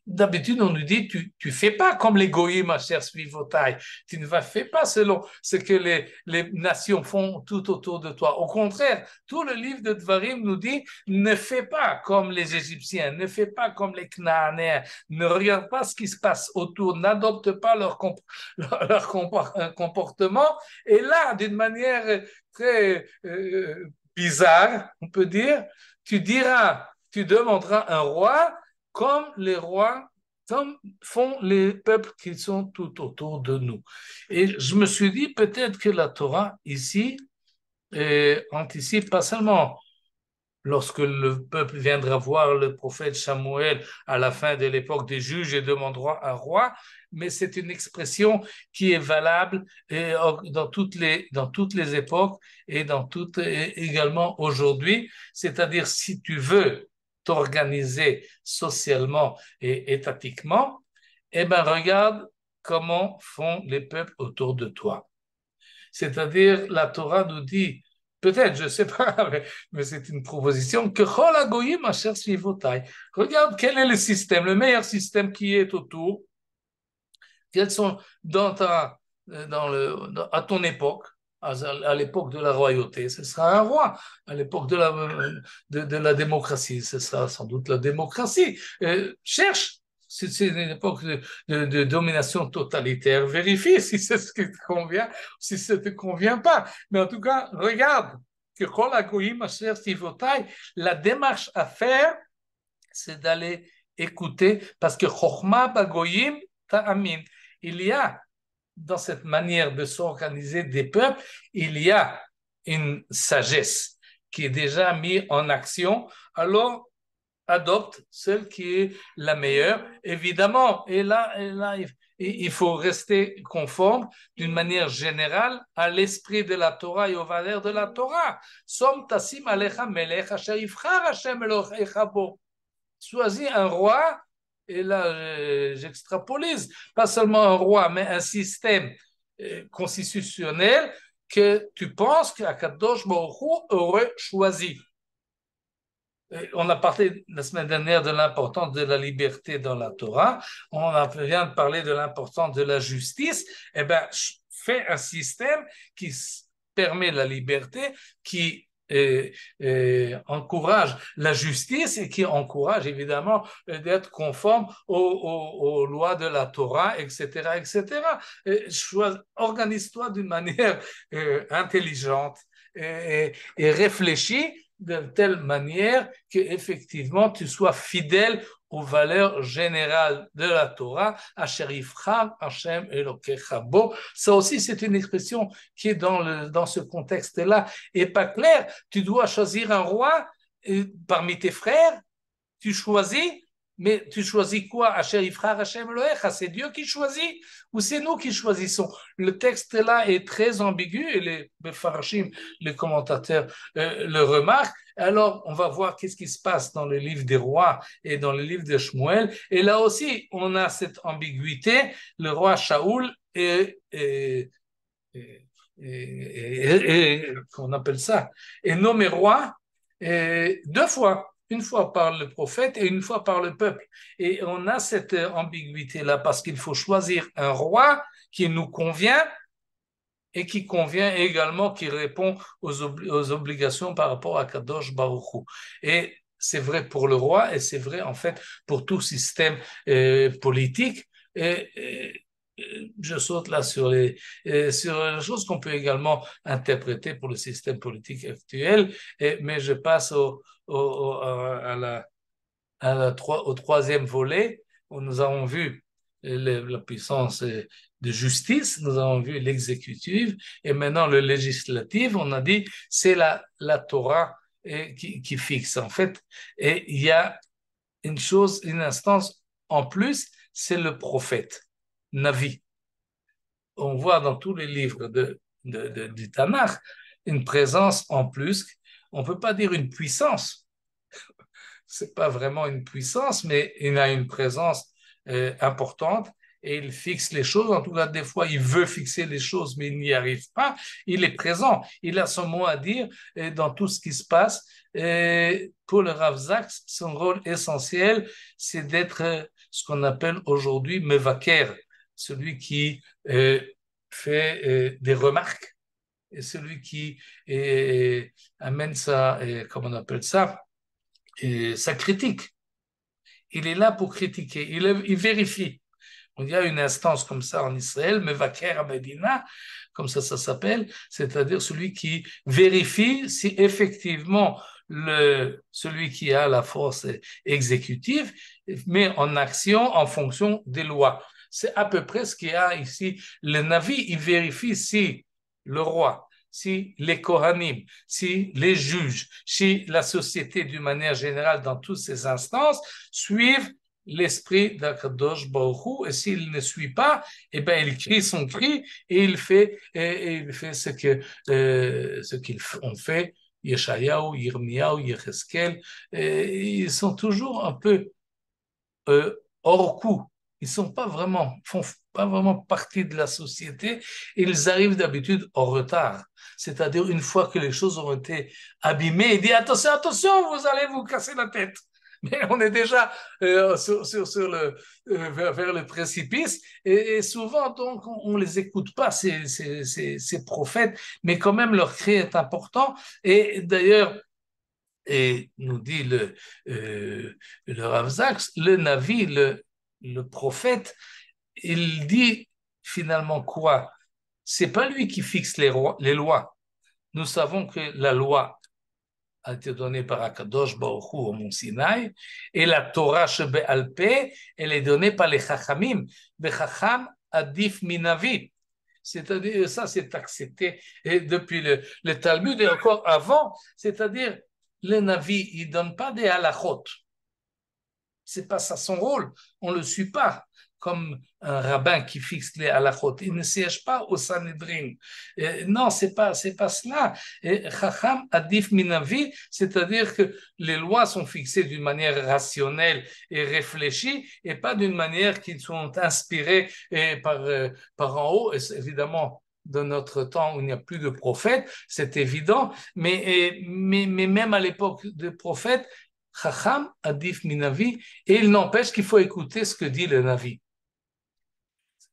D'habitude, on nous dit, tu fais pas comme les goïms à cher suivotai. Tu ne fais pas selon ce que les nations font tout autour de toi. Au contraire, tout le livre de Dvarim nous dit, ne fais pas comme les Égyptiens, ne fais pas comme les Cananéens, ne regarde pas ce qui se passe autour, n'adopte pas leur comportement. Et là, d'une manière très bizarre, on peut dire, tu demanderas un roi comme les rois, comme font les peuples qui sont tout autour de nous. Et je me suis dit peut-être que la Torah ici anticipe pas seulement lorsque le peuple viendra voir le prophète Samuel à la fin de l'époque des juges et demandera un roi, mais c'est une expression qui est valable dans toutes les époques et également aujourd'hui. C'est-à-dire, si tu veux t'organiser socialement et étatiquement, eh ben, regarde comment font les peuples autour de toi. C'est-à-dire, la Torah nous dit, peut-être, je ne sais pas, mais c'est une proposition, que Chol Hagoyim Asher Svivotai. Regarde quel est le système, le meilleur système qui est autour, quels sont à ton époque, à l'époque de la royauté, ce sera un roi. À l'époque de la démocratie, ce sera sans doute la démocratie. Cherche. Si c'est une époque de domination totalitaire, vérifie si c'est ce qui te convient, si ça ne te convient pas. Mais en tout cas, regarde que Kol Hagoyim Asher Svivotai, la démarche à faire, c'est d'aller écouter, parce que Chochma Bagoyim Ta'amin, il y a dans cette manière de s'organiser des peuples, il y a une sagesse qui est déjà mise en action, alors adopte celle qui est la meilleure, évidemment. Et là il faut rester conforme d'une manière générale à l'esprit de la Torah et aux valeurs de la Torah. Som tasim alecha melech asher yivchar Hashem Elohecha bo. Choisis un roi, et là j'extrapolise, pas seulement un roi, mais un système constitutionnel que tu penses qu'Akadosh Baruch Hu aurait choisi. On a parlé la semaine dernière de l'importance de la liberté dans la Torah. On vient de parler de l'importance de la justice. Eh bien, fais un système qui permet la liberté, qui encourage la justice et qui encourage évidemment d'être conforme aux lois de la Torah, etc., etc. Organise-toi d'une manière intelligente et réfléchis de telle manière qu'effectivement tu sois fidèle aux valeurs générales de la Torah, Asher Yivchar Hashem Elokecha bo. Ça aussi, c'est une expression qui est dans ce contexte-là et pas clair. Tu dois choisir un roi parmi tes frères, tu choisis, mais tu choisis quoi? Asher Yivchar Hashem Elohecha, c'est Dieu qui choisit ou c'est nous qui choisissons? Le texte là est très ambigu et les Mefarshim, les commentateurs le remarquent. Alors, on va voir qu'est-ce qui se passe dans le livre des rois et dans le livre de Shmuel. Et là aussi, on a cette ambiguïté. Le roi Shaoul qu'on appelle ça, est nommé roi deux fois. Une fois par le prophète et une fois par le peuple. Et on a cette ambiguïté-là parce qu'il faut choisir un roi qui nous convient et qui convient également, qui répond aux obligations par rapport à Kadosh Baruch Hu. Et c'est vrai pour le roi et c'est vrai en fait pour tout système politique. Je saute là sur les choses qu'on peut également interpréter pour le système politique actuel, mais je passe au troisième volet où nous avons vu la puissance de justice, nous avons vu l'exécutive et maintenant le législatif. On a dit c'est la Torah qui fixe en fait. Et il y a une instance en plus, c'est le prophète, Navi. on voit dans tous les livres du Tanakh une présence en plus. On ne peut pas dire une puissance. C'est pas vraiment une puissance, mais il a une présence importante et il fixe les choses. En tout cas, des fois, il veut fixer les choses, mais il n'y arrive pas. Il est présent. Il a son mot à dire dans tout ce qui se passe. Et pour le Rav Zaks, son rôle essentiel, c'est d'être ce qu'on appelle aujourd'hui mevaker, celui qui fait des remarques et celui qui amène ça, comment on appelle ça, sa critique. Il est là pour critiquer, il vérifie. Il y a une instance comme ça en Israël, Mevaker Medina, comme ça s'appelle, c'est-à-dire celui qui vérifie si effectivement celui qui a la force exécutive met en action en fonction des lois. C'est à peu près ce qu'il y a ici. Le Navi, il vérifie si le roi, si les Kohanim, si les juges, si la société d'une manière générale dans toutes ces instances suivent l'esprit d'Akadosh Baruch Hu, et s'il ne suit pas, eh ben il crie son cri et il fait ce qu'ils ont fait Yeshayahu, Yirmiyahu, Yecheskel. Ils sont toujours un peu hors coup. Ils font pas vraiment partie de la société. Ils arrivent d'habitude en retard. C'est-à-dire, une fois que les choses ont été abîmées, il dit attention, attention, vous allez vous casser la tête. Mais on est déjà vers le précipice et souvent, donc, on les écoute pas, ces prophètes, mais quand même, leur cri est important. Et d'ailleurs, et nous dit le Rav Zaks, le Navi, le prophète, il dit finalement quoi? C'est pas lui qui fixe les lois. Nous savons que la loi a été donnée par Akadosh Baruch Hu au Mont Sinaï, et la Torah Shebe'al Peh, elle est donnée par les Chachamim. Bechacham adif minavi. C'est-à-dire, ça c'est accepté depuis le Talmud et encore avant, c'est-à-dire, le Navi, il ne donne pas des halachot. C'est pas ça son rôle. On le suit pas comme un rabbin qui fixe les halachot. Il ne siège pas au Sanhedrin. Non, c'est pas cela. Chacham adif minavi, c'est-à-dire que les lois sont fixées d'une manière rationnelle et réfléchie et pas d'une manière qui sont inspirées par en haut. Et évidemment, de notre temps où il n'y a plus de prophètes, c'est évident, mais même à l'époque des prophètes, Chacham adif minavi, et il n'empêche qu'il faut écouter ce que dit le Navi.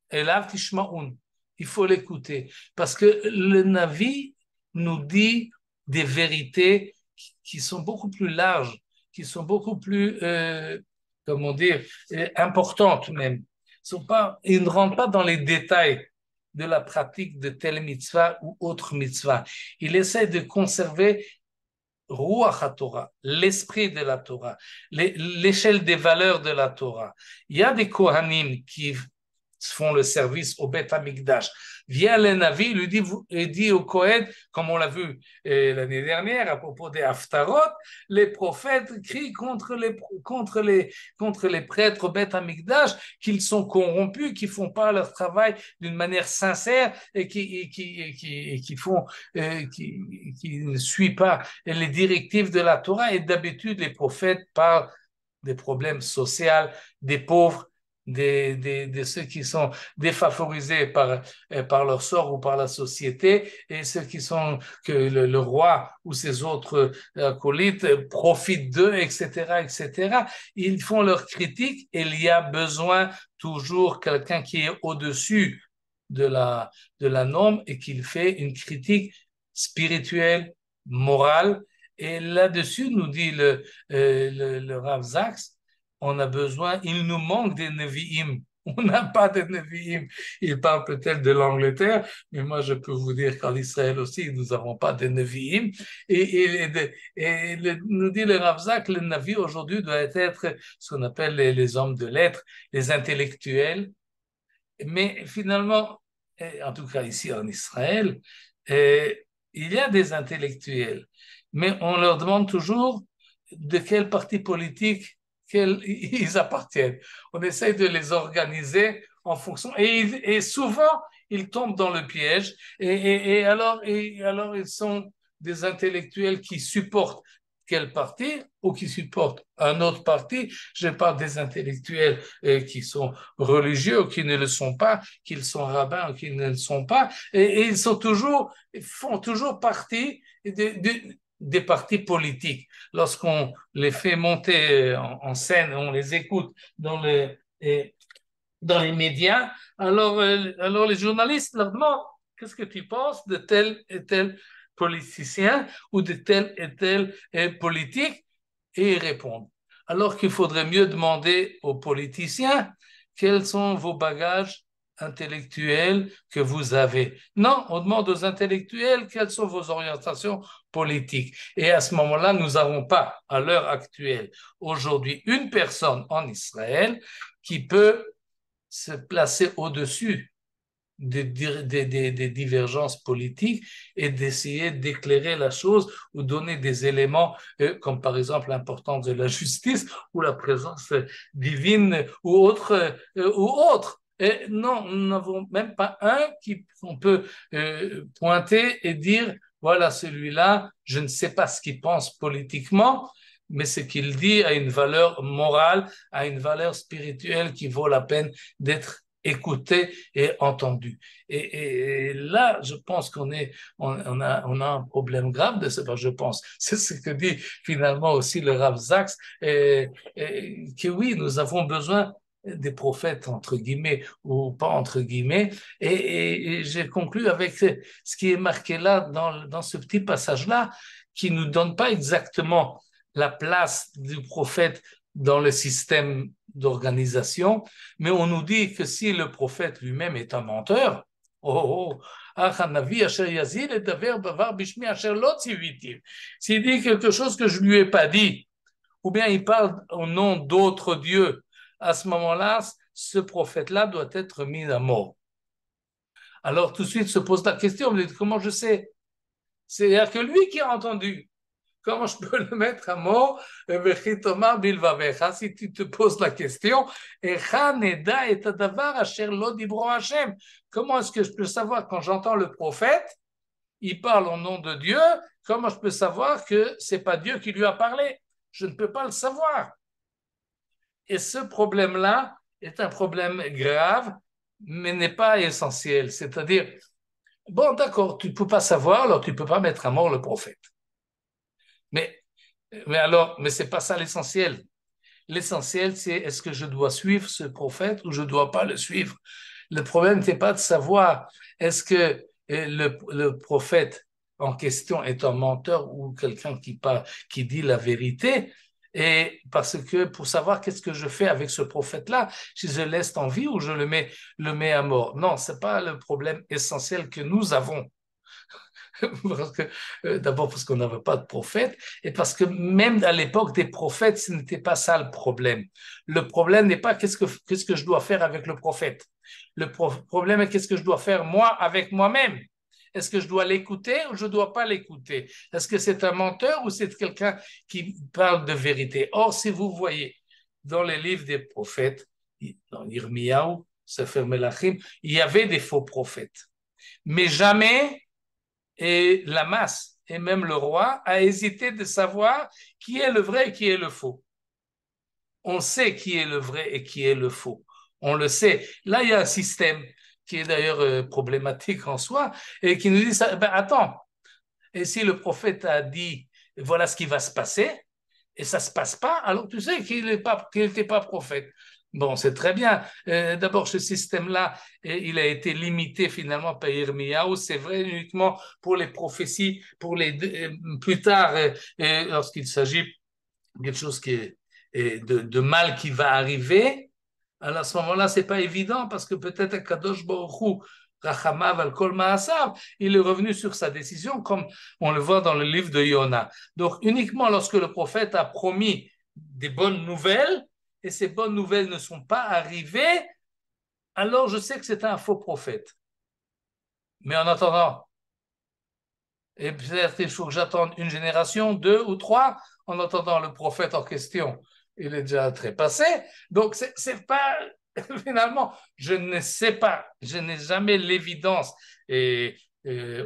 Elav tishma'un, il faut l'écouter, parce que le Navi nous dit des vérités qui sont beaucoup plus larges, qui sont beaucoup plus, comment dire, importantes même. Ils ne rentrent pas dans les détails de la pratique de telle mitzvah ou autre mitzvah. Il essaie de conserver Ruach HaTorah, l'esprit de la Torah, l'échelle des valeurs de la Torah. Il y a des Kohanim qui font le service au Beth Amikdash. Vient le Navi, il dit au Kohen, comme on l'a vu l'année dernière à propos des Haftarot, les prophètes crient contre les prêtres au Beth Amikdash qu'ils sont corrompus, qu'ils font pas leur travail d'une manière sincère et qui ne suivent pas les directives de la Torah. Et d'habitude, les prophètes parlent des problèmes sociaux, des pauvres, de ceux qui sont défavorisés par leur sort ou par la société, et ceux qui sont que le roi ou ses autres acolytes profitent d'eux, etc., etc. Ils font leurs critiques et il y a besoin toujours quelqu'un qui est au-dessus de la norme et qui fait une critique spirituelle, morale. Et là-dessus, nous dit le Rav Zaks, on a besoin, il nous manque des Nevi'im. On n'a pas de Nevi'im. Il parle peut-être de l'Angleterre, mais moi je peux vous dire qu'en Israël aussi, nous n'avons pas de Nevi'im. Nous dit le Rav Zaks, le Navi aujourd'hui doit être ce qu'on appelle les hommes de lettres, les intellectuels. Mais finalement, en tout cas ici en Israël, il y a des intellectuels, mais on leur demande toujours de quel parti politique ils appartiennent. On essaye de les organiser en fonction, et souvent, ils tombent dans le piège et alors ils sont des intellectuels qui supportent quel parti ou qui supportent un autre parti. Je parle des intellectuels qui sont religieux ou qui ne le sont pas, qu'ils sont rabbins ou qui ne le sont pas, et ils sont toujours, font toujours partie des partis politiques. Lorsqu'on les fait monter en scène, on les écoute dans les médias, alors les journalistes leur demandent qu'est-ce que tu penses de tel et tel politicien ou de tel et tel politique, et ils répondent. Alors qu'il faudrait mieux demander aux politiciens quels sont vos bagages intellectuels que vous avez. Non, on demande aux intellectuels quelles sont vos orientations politiques. Et à ce moment-là, nous n'avons pas, à l'heure actuelle, aujourd'hui, une personne en Israël qui peut se placer au-dessus des divergences politiques et d'essayer d'éclairer la chose ou donner des éléments comme par exemple l'importance de la justice ou la présence divine ou autre. Et non, nous n'avons même pas un qu'on peut pointer et dire voilà celui-là, je ne sais pas ce qu'il pense politiquement, mais ce qu'il dit a une valeur morale, a une valeur spirituelle qui vaut la peine d'être écouté et entendu. Et là, je pense on a un problème grave de ce, je pense. C'est ce que dit finalement aussi le Rav Zaks, que oui, nous avons besoin des prophètes, entre guillemets, ou pas entre guillemets, et j'ai conclu avec ce qui est marqué là, dans ce petit passage-là, qui nous donne pas exactement la place du prophète dans le système d'organisation, mais on nous dit que si le prophète lui-même est un menteur, s'il dit quelque chose que je ne lui ai pas dit, ou bien il parle au nom d'autres dieux, à ce moment-là, ce prophète-là doit être mis à mort. Alors tout de suite se pose la question, comment je sais? C'est-à-dire que lui qui a entendu, comment je peux le mettre à mort? Si tu te poses la question, comment est-ce que je peux savoir quand j'entends le prophète, il parle au nom de Dieu, comment je peux savoir que c'est pas Dieu qui lui a parlé? Je ne peux pas le savoir. Et ce problème-là est un problème grave, mais n'est pas essentiel. C'est-à-dire, bon, d'accord, tu ne peux pas savoir, alors tu ne peux pas mettre à mort le prophète. Mais c'est pas ça l'essentiel. L'essentiel, c'est est-ce que je dois suivre ce prophète ou je ne dois pas le suivre? Le problème n'est pas de savoir est-ce que le prophète en question est un menteur ou quelqu'un qui dit la vérité. Et parce que pour savoir qu'est-ce que je fais avec ce prophète-là, si je le laisse en vie ou je le mets à mort. Non, c'est pas le problème essentiel que nous avons. D'abord parce qu'on n'avait pas de prophète et parce que même à l'époque des prophètes, ce n'était pas ça le problème. Le problème n'est pas qu'est-ce que je dois faire avec le prophète. Le problème est qu'est-ce que je dois faire moi avec moi-même. Est-ce que je dois l'écouter ou je ne dois pas l'écouter? Est-ce que c'est un menteur ou c'est quelqu'un qui parle de vérité? Or, si vous voyez dans les livres des prophètes, dans Yirmiyahu, Sefer Melachim, il y avait des faux prophètes. Mais jamais et la masse, et même le roi, a hésité de savoir qui est le vrai et qui est le faux. On sait qui est le vrai et qui est le faux. On le sait. Là, il y a un système qui est d'ailleurs problématique en soi et qui nous dit, attends, et si le prophète a dit, voilà ce qui va se passer, et ça ne se passe pas, alors tu sais qu'il n'était pas prophète. Bon, c'est très bien. D'abord, ce système-là, il a été limité finalement par Yirmiyahu. C'est vrai uniquement pour les prophéties, plus tard, lorsqu'il s'agit de quelque chose de mal qui va arriver. Alors à ce moment-là, c'est pas évident parce que peut-être Kadosh Baruch Hu, Rachamav al Kol Ma'asav, il est revenu sur sa décision, comme on le voit dans le livre de Yona. Donc uniquement lorsque le prophète a promis des bonnes nouvelles, et ces bonnes nouvelles ne sont pas arrivées, alors je sais que c'est un faux prophète. Mais en attendant, et peut-être il faut que j'attende une génération, 2 ou 3, en attendant le prophète en question. Il est déjà trépassé. Donc, c'est pas finalement, je ne sais pas, je n'ai jamais l'évidence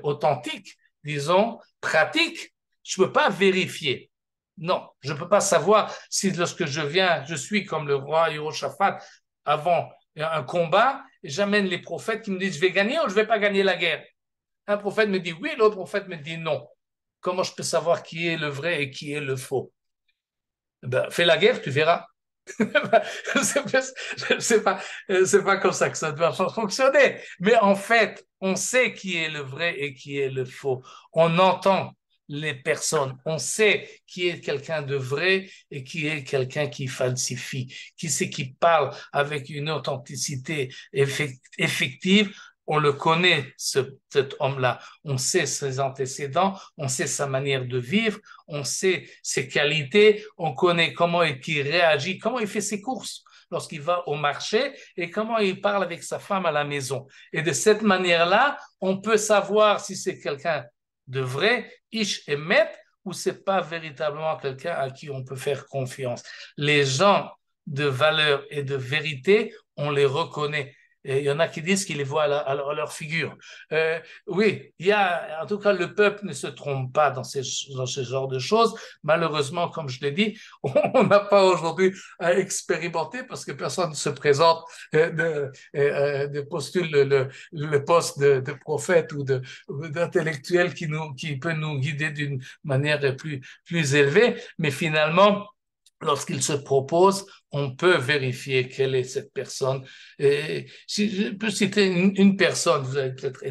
authentique, disons, pratique, je ne peux pas vérifier. Non, je ne peux pas savoir si lorsque je viens, je suis comme le roi Yehoshaphat avant un combat, j'amène les prophètes qui me disent je vais gagner ou je ne vais pas gagner la guerre. Un prophète me dit oui, l'autre prophète me dit non. Comment je peux savoir qui est le vrai et qui est le faux? Ben, fais la guerre, tu verras. C'est pas comme ça que ça doit fonctionner. Mais en fait, on sait qui est le vrai et qui est le faux. On entend les personnes. On sait qui est quelqu'un de vrai et qui est quelqu'un qui falsifie. Qui c'est qui parle avec une authenticité effective. On le connaît, cet homme-là. On sait ses antécédents, on sait sa manière de vivre, on sait ses qualités, on connaît comment il réagit, comment il fait ses courses lorsqu'il va au marché et comment il parle avec sa femme à la maison. Et de cette manière-là, on peut savoir si c'est quelqu'un de vrai, ish et met, ou c'est pas véritablement quelqu'un à qui on peut faire confiance. Les gens de valeur et de vérité, on les reconnaît. Et il y en a qui disent qu'ils les voient à leur figure. Oui, il y a, en tout cas, le peuple ne se trompe pas dans ce genre de choses. Malheureusement, comme je l'ai dit, on n'a pas aujourd'hui à expérimenter parce que personne ne se présente, de postule le poste de prophète ou d'intellectuel qui peut nous guider d'une manière plus élevée. Mais finalement, lorsqu'il se propose, on peut vérifier quelle est cette personne. Et si je peux citer une personne, vous allez peut-être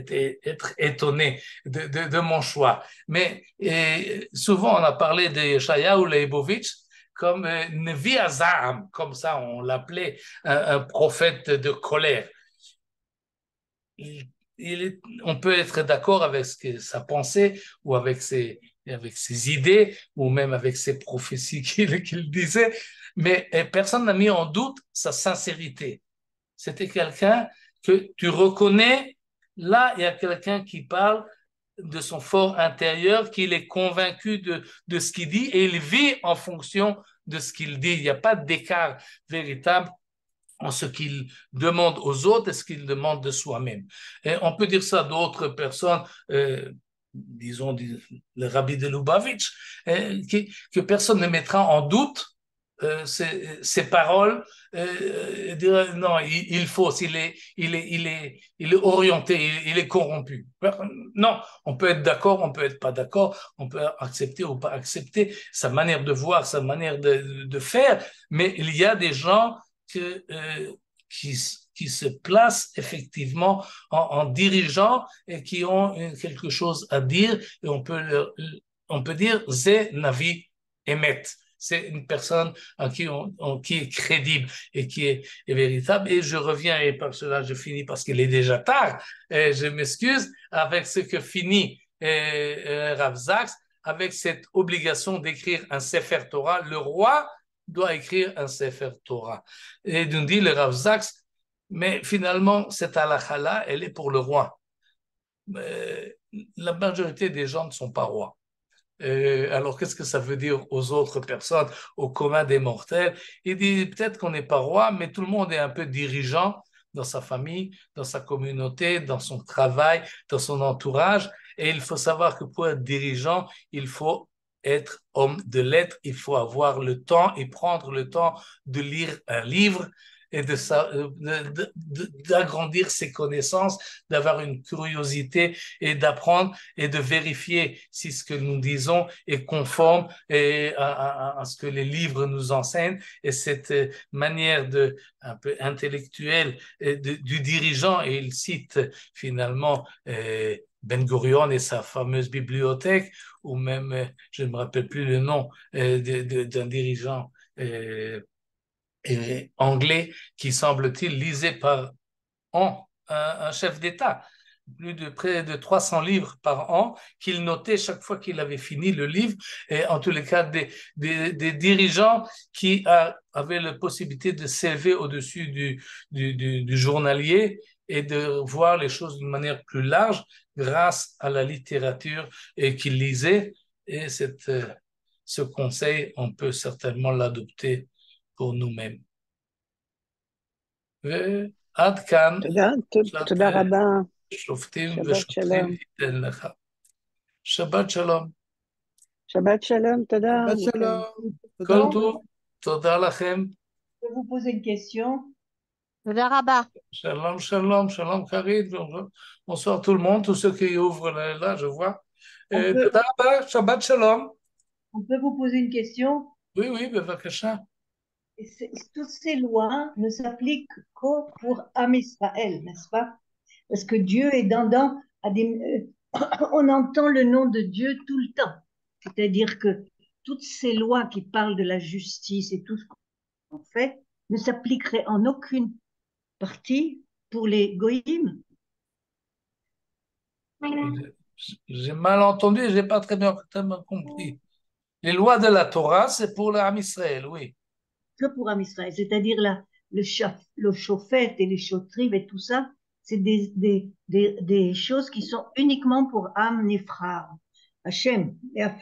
être étonné de mon choix. Mais souvent, on a parlé de Yeshayahu Leibovitch comme Nevi Azam, comme ça on l'appelait, un prophète de colère. On peut être d'accord avec sa pensée ou avec ses idées ou même avec ses prophéties qu'il disait, mais personne n'a mis en doute sa sincérité. C'était quelqu'un que tu reconnais, là, il y a quelqu'un qui parle de son fort intérieur, qu'il est convaincu de ce qu'il dit et il vit en fonction de ce qu'il dit. Il n'y a pas d'écart véritable en ce qu'il demande aux autres et ce qu'il demande de soi-même. Et on peut dire ça d'autres personnes, disons le rabbi de Lubavitch, que personne ne mettra en doute ses paroles, dire non, il faut, il est orienté, il est corrompu. Non, on peut être d'accord, on peut être pas d'accord, on peut accepter ou pas accepter sa manière de voir, sa manière de faire, mais il y a des gens que, qui se placent effectivement en dirigeants et qui ont quelque chose à dire et on peut dire Zé Navi Emet. C'est une personne qui est crédible et qui est véritable. Et je reviens, et par cela je finis parce qu'il est déjà tard, et je m'excuse, avec ce que finit Rav Zaks, avec cette obligation d'écrire un Sefer Torah. Le roi doit écrire un Sefer Torah. Et nous dit le Rav Zaks, mais finalement, cette halakha-là, elle est pour le roi. La majorité des gens ne sont pas rois. Alors, qu'est-ce que ça veut dire aux autres personnes, au commun des mortels? Il dit peut-être qu'on n'est pas roi, mais tout le monde est un peu dirigeant dans sa famille, dans sa communauté, dans son travail, dans son entourage. Et il faut savoir que pour être dirigeant, il faut être homme de lettres, il faut avoir le temps et prendre le temps de lire un livre et d'agrandir ses connaissances, d'avoir une curiosité et d'apprendre et de vérifier si ce que nous disons est conforme à ce que les livres nous enseignent. Et cette manière un peu intellectuelle du dirigeant, et il cite finalement Ben Gurion et sa fameuse bibliothèque, ou même, je ne me rappelle plus le nom d'un dirigeant anglais qui, semble-t-il, lisait par an un chef d'État, plus de près de 300 livres par an qu'il notait chaque fois qu'il avait fini le livre, et en tous les cas des dirigeants qui avaient la possibilité de s'élever au-dessus du journalier et de voir les choses d'une manière plus large grâce à la littérature qu'ils lisaient. Et ce conseil, on peut certainement l'adopter pour nous-mêmes. ועד כאן תודה רבה. שופטים שבת ושוטרים שלום. ייתן לך. שבת שלום. שבת שלום, תודה. Shabbat מיכאל. shalom. כל טוב. תודה לכם. Je peux vous poser une question? תודה רבה. Shalom, shalom, shalom Karid. Bonsoir tout le monde, tous ceux qui ouvrent là, je vois. תודה רבה, Shabbat shalom. On peut vous poser une question? Oui, oui, בבקשה. Toutes ces lois ne s'appliquent que pour Am Israël, n'est-ce pas? Parce que Dieu est on entend le nom de Dieu tout le temps. C'est-à-dire que toutes ces lois qui parlent de la justice et tout ce qu'on fait ne s'appliqueraient en aucune partie pour les goïms. J'ai mal entendu, j'ai pas très bien compris. Les lois de la Torah, c'est pour l'Am Israël, oui. Que pour Am Israël, c'est-à-dire le chauffet et les chautrives et tout ça, c'est des choses qui sont uniquement pour Am Nifrar, Hachem,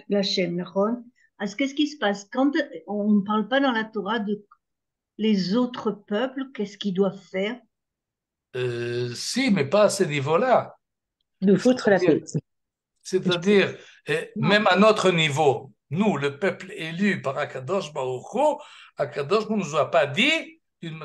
l'Hachem, d'accord? Alors, qu'est-ce qui se passe quand on ne parle pas dans la Torah de les autres peuples, qu'est-ce qu'ils doivent faire? Si, mais pas à ce niveau-là. De foutre la paix. C'est-à-dire, même à notre niveau, nous, le peuple élu par Akadosh Baruch Hu, Akadosh ne nous a pas dit,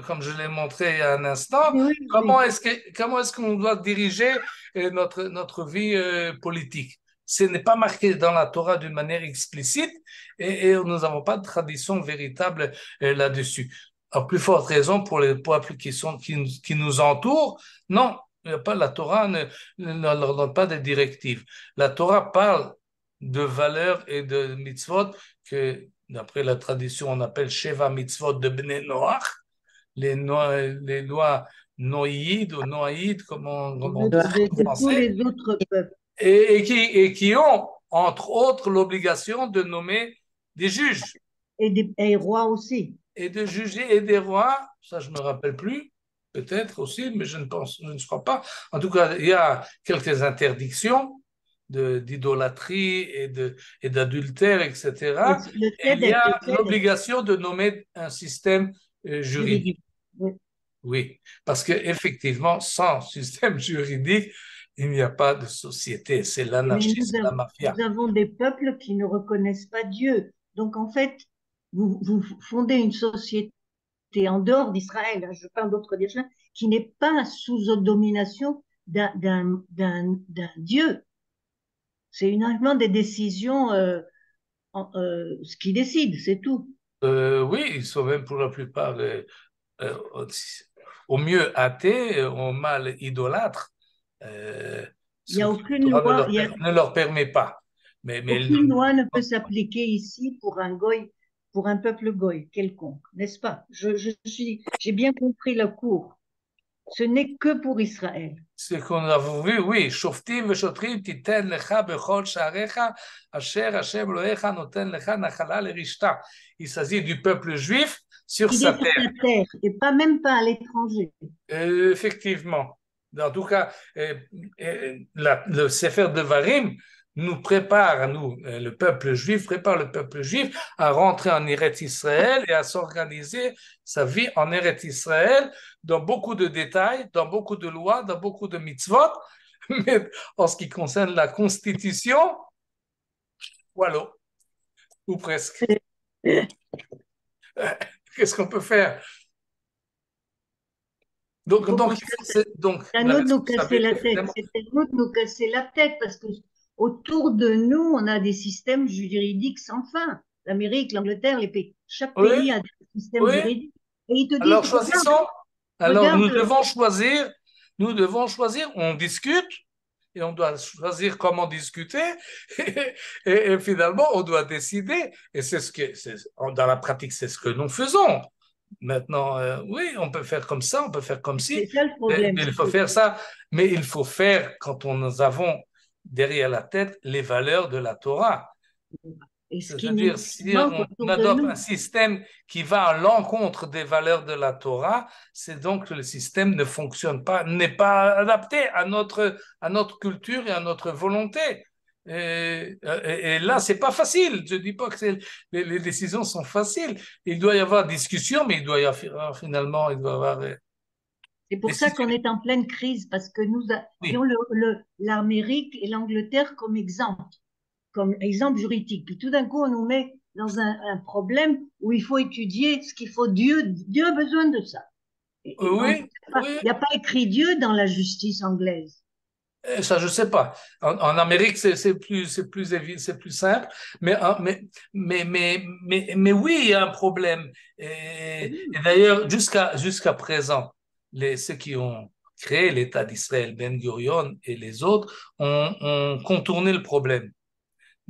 comme je l'ai montré il y a un instant, Oui, comment est-ce qu'on doit diriger notre vie politique. Ce n'est pas marqué dans la Torah d'une manière explicite et nous n'avons pas de tradition véritable là-dessus. À plus forte raison pour les peuples qui nous entourent, non. La Torah ne leur donne pas de directives. La Torah parle de valeurs et de mitzvot que, d'après la tradition, on appelle Sheva mitzvot de Bnei Noach, les lois noïdes ou noïdes, comme on dit en tous français, les autres peuples. et qui ont, entre autres, l'obligation de nommer des juges. Et des rois aussi. Et de juger et des rois, ça je ne me rappelle plus. Peut-être aussi, mais je ne crois pas. En tout cas, il y a quelques interdictions d'idolâtrie et d'adultère, etc. Et il y a l'obligation de nommer un système juridique. Oui, parce qu'effectivement, sans système juridique, il n'y a pas de société. C'est l'anarchie, c'est la mafia. Nous avons des peuples qui ne reconnaissent pas Dieu. Donc, en fait, vous fondez une société en dehors d'Israël, je parle d'autres nations, qui n'est pas sous domination d'un Dieu. C'est uniquement des décisions, ce qui décide, c'est tout. Oui, ils sont même pour la plupart au mieux athées, au mal idolâtres. Il n'y a aucune loi. Ne leur permet pas. Mais aucune loi ne peut s'appliquer ici pour un goy, pour un peuple goy quelconque, n'est-ce pas? J'ai bien compris le cours. Ce n'est que pour Israël. Ce qu'on a vu, oui, Shoftim veshotrim titen lecha bechol sha'arecha asher Hashem Elohecha noten lecha nachala lerishta. Il s'agit du peuple juif sur sa terre. Et pas même pas à l'étranger. Effectivement. En tout cas, le Sefer Devarim nous prépare, le peuple juif, prépare le peuple juif à rentrer en Eretz Israël et à s'organiser sa vie en Eretz Israël dans beaucoup de détails, dans beaucoup de lois, dans beaucoup de mitzvot. Mais en ce qui concerne la constitution, voilà, ou presque. Qu'est-ce qu'on peut faire? Donc, c'est à nous de nous casser la tête. C'est à nous de nous casser la tête parce que autour de nous, on a des systèmes juridiques sans fin. L'Amérique, l'Angleterre, les pays. Chaque pays a des systèmes juridiques. Et ils te disent, alors choisissons. Alors nous devons choisir. On discute et on doit choisir comment discuter et finalement on doit décider. Et dans la pratique, c'est ce que nous faisons. Maintenant, oui, on peut faire comme ça, on peut faire comme ci. C'est ça le problème. Mais il faut faire ça. Mais il faut faire quand nous avons derrière la tête les valeurs de la Torah. C'est-à-dire, si on adopte un système qui va à l'encontre des valeurs de la Torah, c'est donc que le système ne fonctionne pas, n'est pas adapté à notre culture et à notre volonté. Et là, c'est pas facile. Je dis pas que les décisions sont faciles. Il doit y avoir discussion, mais il doit y avoir finalement, il doit y avoir C'est pour Mais ça si qu'on est en pleine crise, parce que nous oui, avions l'Amérique et l'Angleterre comme exemple juridique. Puis tout d'un coup, on nous met dans un problème où il faut étudier ce qu'il faut. Dieu a besoin de ça. Et oui, il oui, n'y a pas écrit Dieu dans la justice anglaise. ça, je sais pas. En Amérique, c'est plus simple. Mais, mais oui, il y a un problème. Et d'ailleurs, jusqu'à présent, ceux qui ont créé l'État d'Israël, Ben-Gurion et les autres, ont contourné le problème.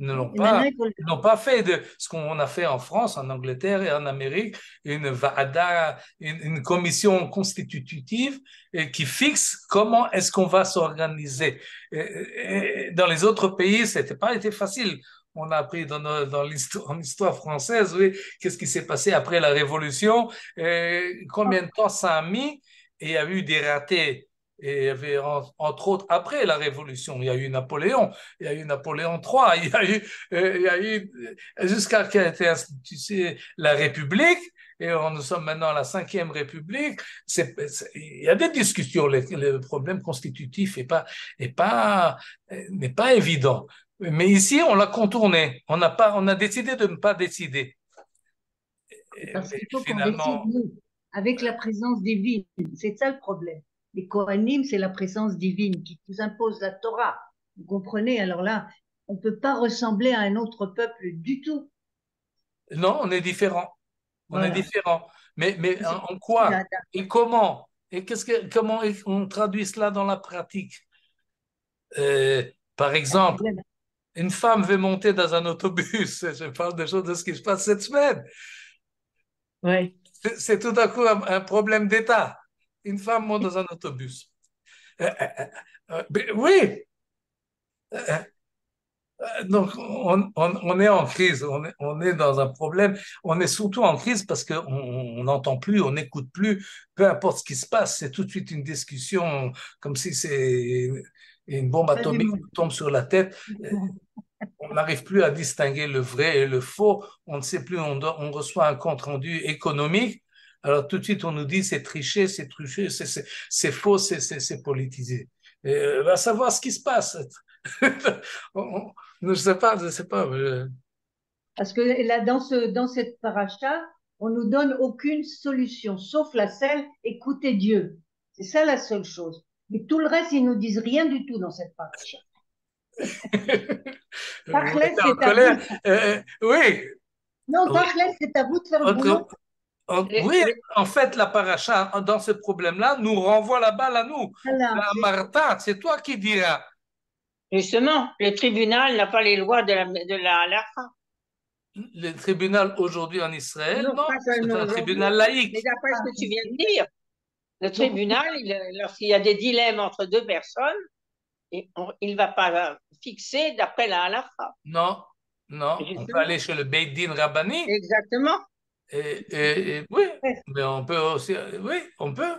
Et maintenant, il faut Ils n'ont pas fait de ce qu'on a fait en France, en Angleterre et en Amérique, une VADA, une commission constitutive qui fixe comment est-ce qu'on va s'organiser. Dans les autres pays, c'était pas été facile. On a appris dans l'histoire, en histoire française, oui, qu'est-ce qui s'est passé après la Révolution, combien de temps ça a mis, et il y a eu des ratés. Et il y avait, entre autres, après la Révolution, il y a eu Napoléon, il y a eu Napoléon III, il y a eu jusqu'à qu'a été instituée la République, et nous sommes maintenant à la Cinquième République. Il y a des discussions, le problème constitutif n'est pas évident. Mais ici, on l'a contourné. On a décidé de ne pas décider. parce Mais qu'il faut qu'on décide, finalement, nous, avec la présence divine. C'est ça le problème. Les Kohanim, c'est la présence divine qui nous impose la Torah. Vous comprenez? Alors là, on ne peut pas ressembler à un autre peuple du tout. non, on est différent. On est Voilà. différent. Mais C'est en difficile à quoi? adapter. Et comment? Et comment on traduit cela dans la pratique? Par Un exemple, problème. une femme veut monter dans un autobus. Je parle de choses de ce qui se passe cette semaine. Ouais. C'est tout à coup un problème d'État. Une femme monte dans un autobus. Oui. Euh, donc, on est en crise, on est dans un problème. On est surtout en crise parce qu'on n'entend plus, on n'écoute plus, peu importe ce qui se passe, c'est tout de suite une discussion comme si c'est une bombe Pas du atomique qui monde. nous tombe sur la tête. On n'arrive plus à distinguer le vrai et le faux. On ne sait plus, on reçoit un compte-rendu économique. Alors tout de suite, on nous dit c'est triché, c'est truché, c'est faux, c'est politisé. Va savoir ce qui se passe. On- je sais pas, je sais pas. Parce que là, dans cette paracha, on nous donne aucune solution, sauf la seule, écoutez Dieu. C'est ça la seule chose. Mais tout le reste, ils nous disent rien du tout dans cette paracha. Vous Tachles, êtes en c'est à vous. colère. Oui, Non, oui. Tachles, c'est à vous de faire le Autre- boulot. oui, en fait, la paracha, dans ce problème-là, nous renvoie la balle à nous. Voilà, À Martha, c'est toi qui diras. Justement, le tribunal n'a pas les lois de la halakha. Le tribunal aujourd'hui en Israël, Non, non, pas c'est seulement un aujourd'hui, tribunal mais laïque. d'après ce que tu viens de dire, le donc, tribunal, lorsqu'il y a des dilemmes entre deux personnes, il ne va pas fixer d'après la halakha. Non, non, on peut Justement, aller chez le Beit Din Rabbani. exactement. Et oui, mais on peut aussi, oui, on peut.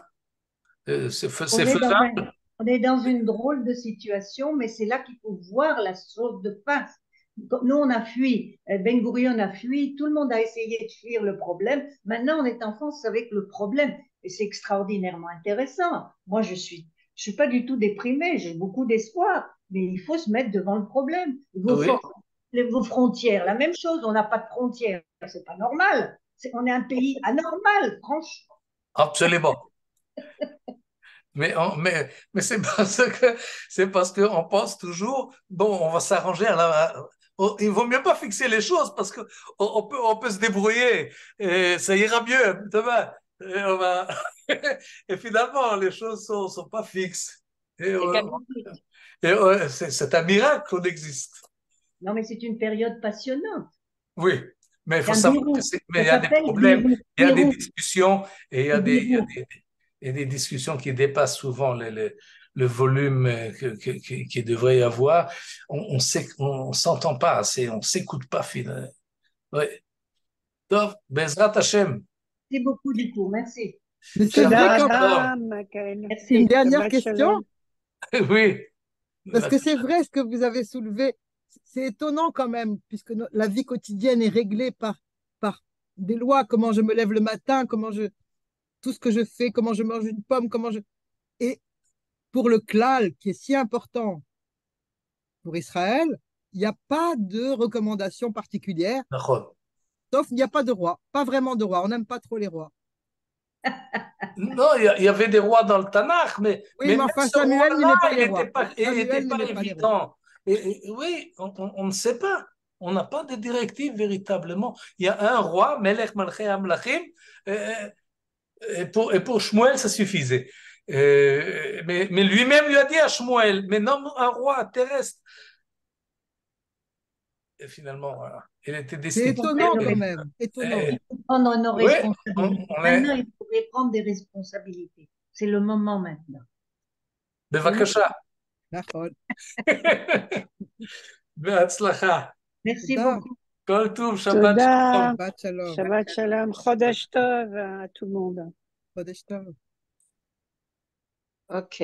C'est on est dans faisable. on est dans une drôle de situation, mais c'est là qu'il faut voir la chose de face. Nous, on a fui, Ben Gurion a fui, tout le monde a essayé de fuir le problème. Maintenant, on est en France avec le problème. Et c'est extraordinairement intéressant. Moi, je suis pas du tout déprimée, j'ai beaucoup d'espoir, mais il faut se mettre devant le problème. Oui, Vos frontières, la même chose, on n'a pas de frontières, c'est pas normal. On est un pays anormal, franchement. absolument. Mais c'est parce qu'on pense toujours, bon, on va s'arranger il vaut mieux pas fixer les choses parce on peut se débrouiller et ça ira mieux demain. Et, et finalement, les choses sont pas fixes. Et, C'est euh, catastrophique. c'est un miracle qu'on existe. Non, mais c'est une période passionnante. Oui, mais il faut C'est un savoir que Bérou. mais Ça il y a des s'appelle problèmes, il y a des Bérou. discussions et C'est Bérou. il y a des discussions qui dépassent souvent le volume qui devrait y avoir. On sait, on s'entend pas assez, on s'écoute pas finalement. Oui. Donc, Bezrat Hashem. Merci beaucoup du coup. Merci. Mais c'est vrai Shabbat qu'en Shalom. Shalom, Michael. une Merci. dernière Shabbat question, shalom. Oui. parce que c'est vrai ce que vous avez soulevé. C'est étonnant quand même, puisque la vie quotidienne est réglée par des lois, comment je me lève le matin, tout ce que je fais, comment je mange une pomme, pour le klal, qui est si important pour Israël, il n'y a pas de recommandation particulière, נכון. sauf il n'y a pas de roi, pas vraiment de roi, on n'aime pas trop les rois. Non, il y avait des rois dans le Tanakh, Oui, mais même enfin, ce Samuel roi-là, n'aimait pas il les n'était rois. pas, il était Samuel pas n'aimait pas les rois. évident. Oui, on ne sait pas. On n'a pas de directive véritablement. Il y a un roi, Melech Malchei Amlachim, et pour Shmuel, ça suffisait. Mais lui-même lui a dit à Shmuel, mais nomme un roi terrestre. Et finalement, voilà, il était C'est destiné. étonnant quand même, étonnant. Et- Il faut prendre nos oui, responsabilités. on est. Maintenant, il faudrait prendre des responsabilités. C'est le moment maintenant. בבקשה. נכון. בהצלחה. Merci תודה. beaucoup. כל טוב, שבת תודה. שלום. שבת שלום. Shabbat shalom. Chodesh tov à tout le monde. חודש טוב. OK.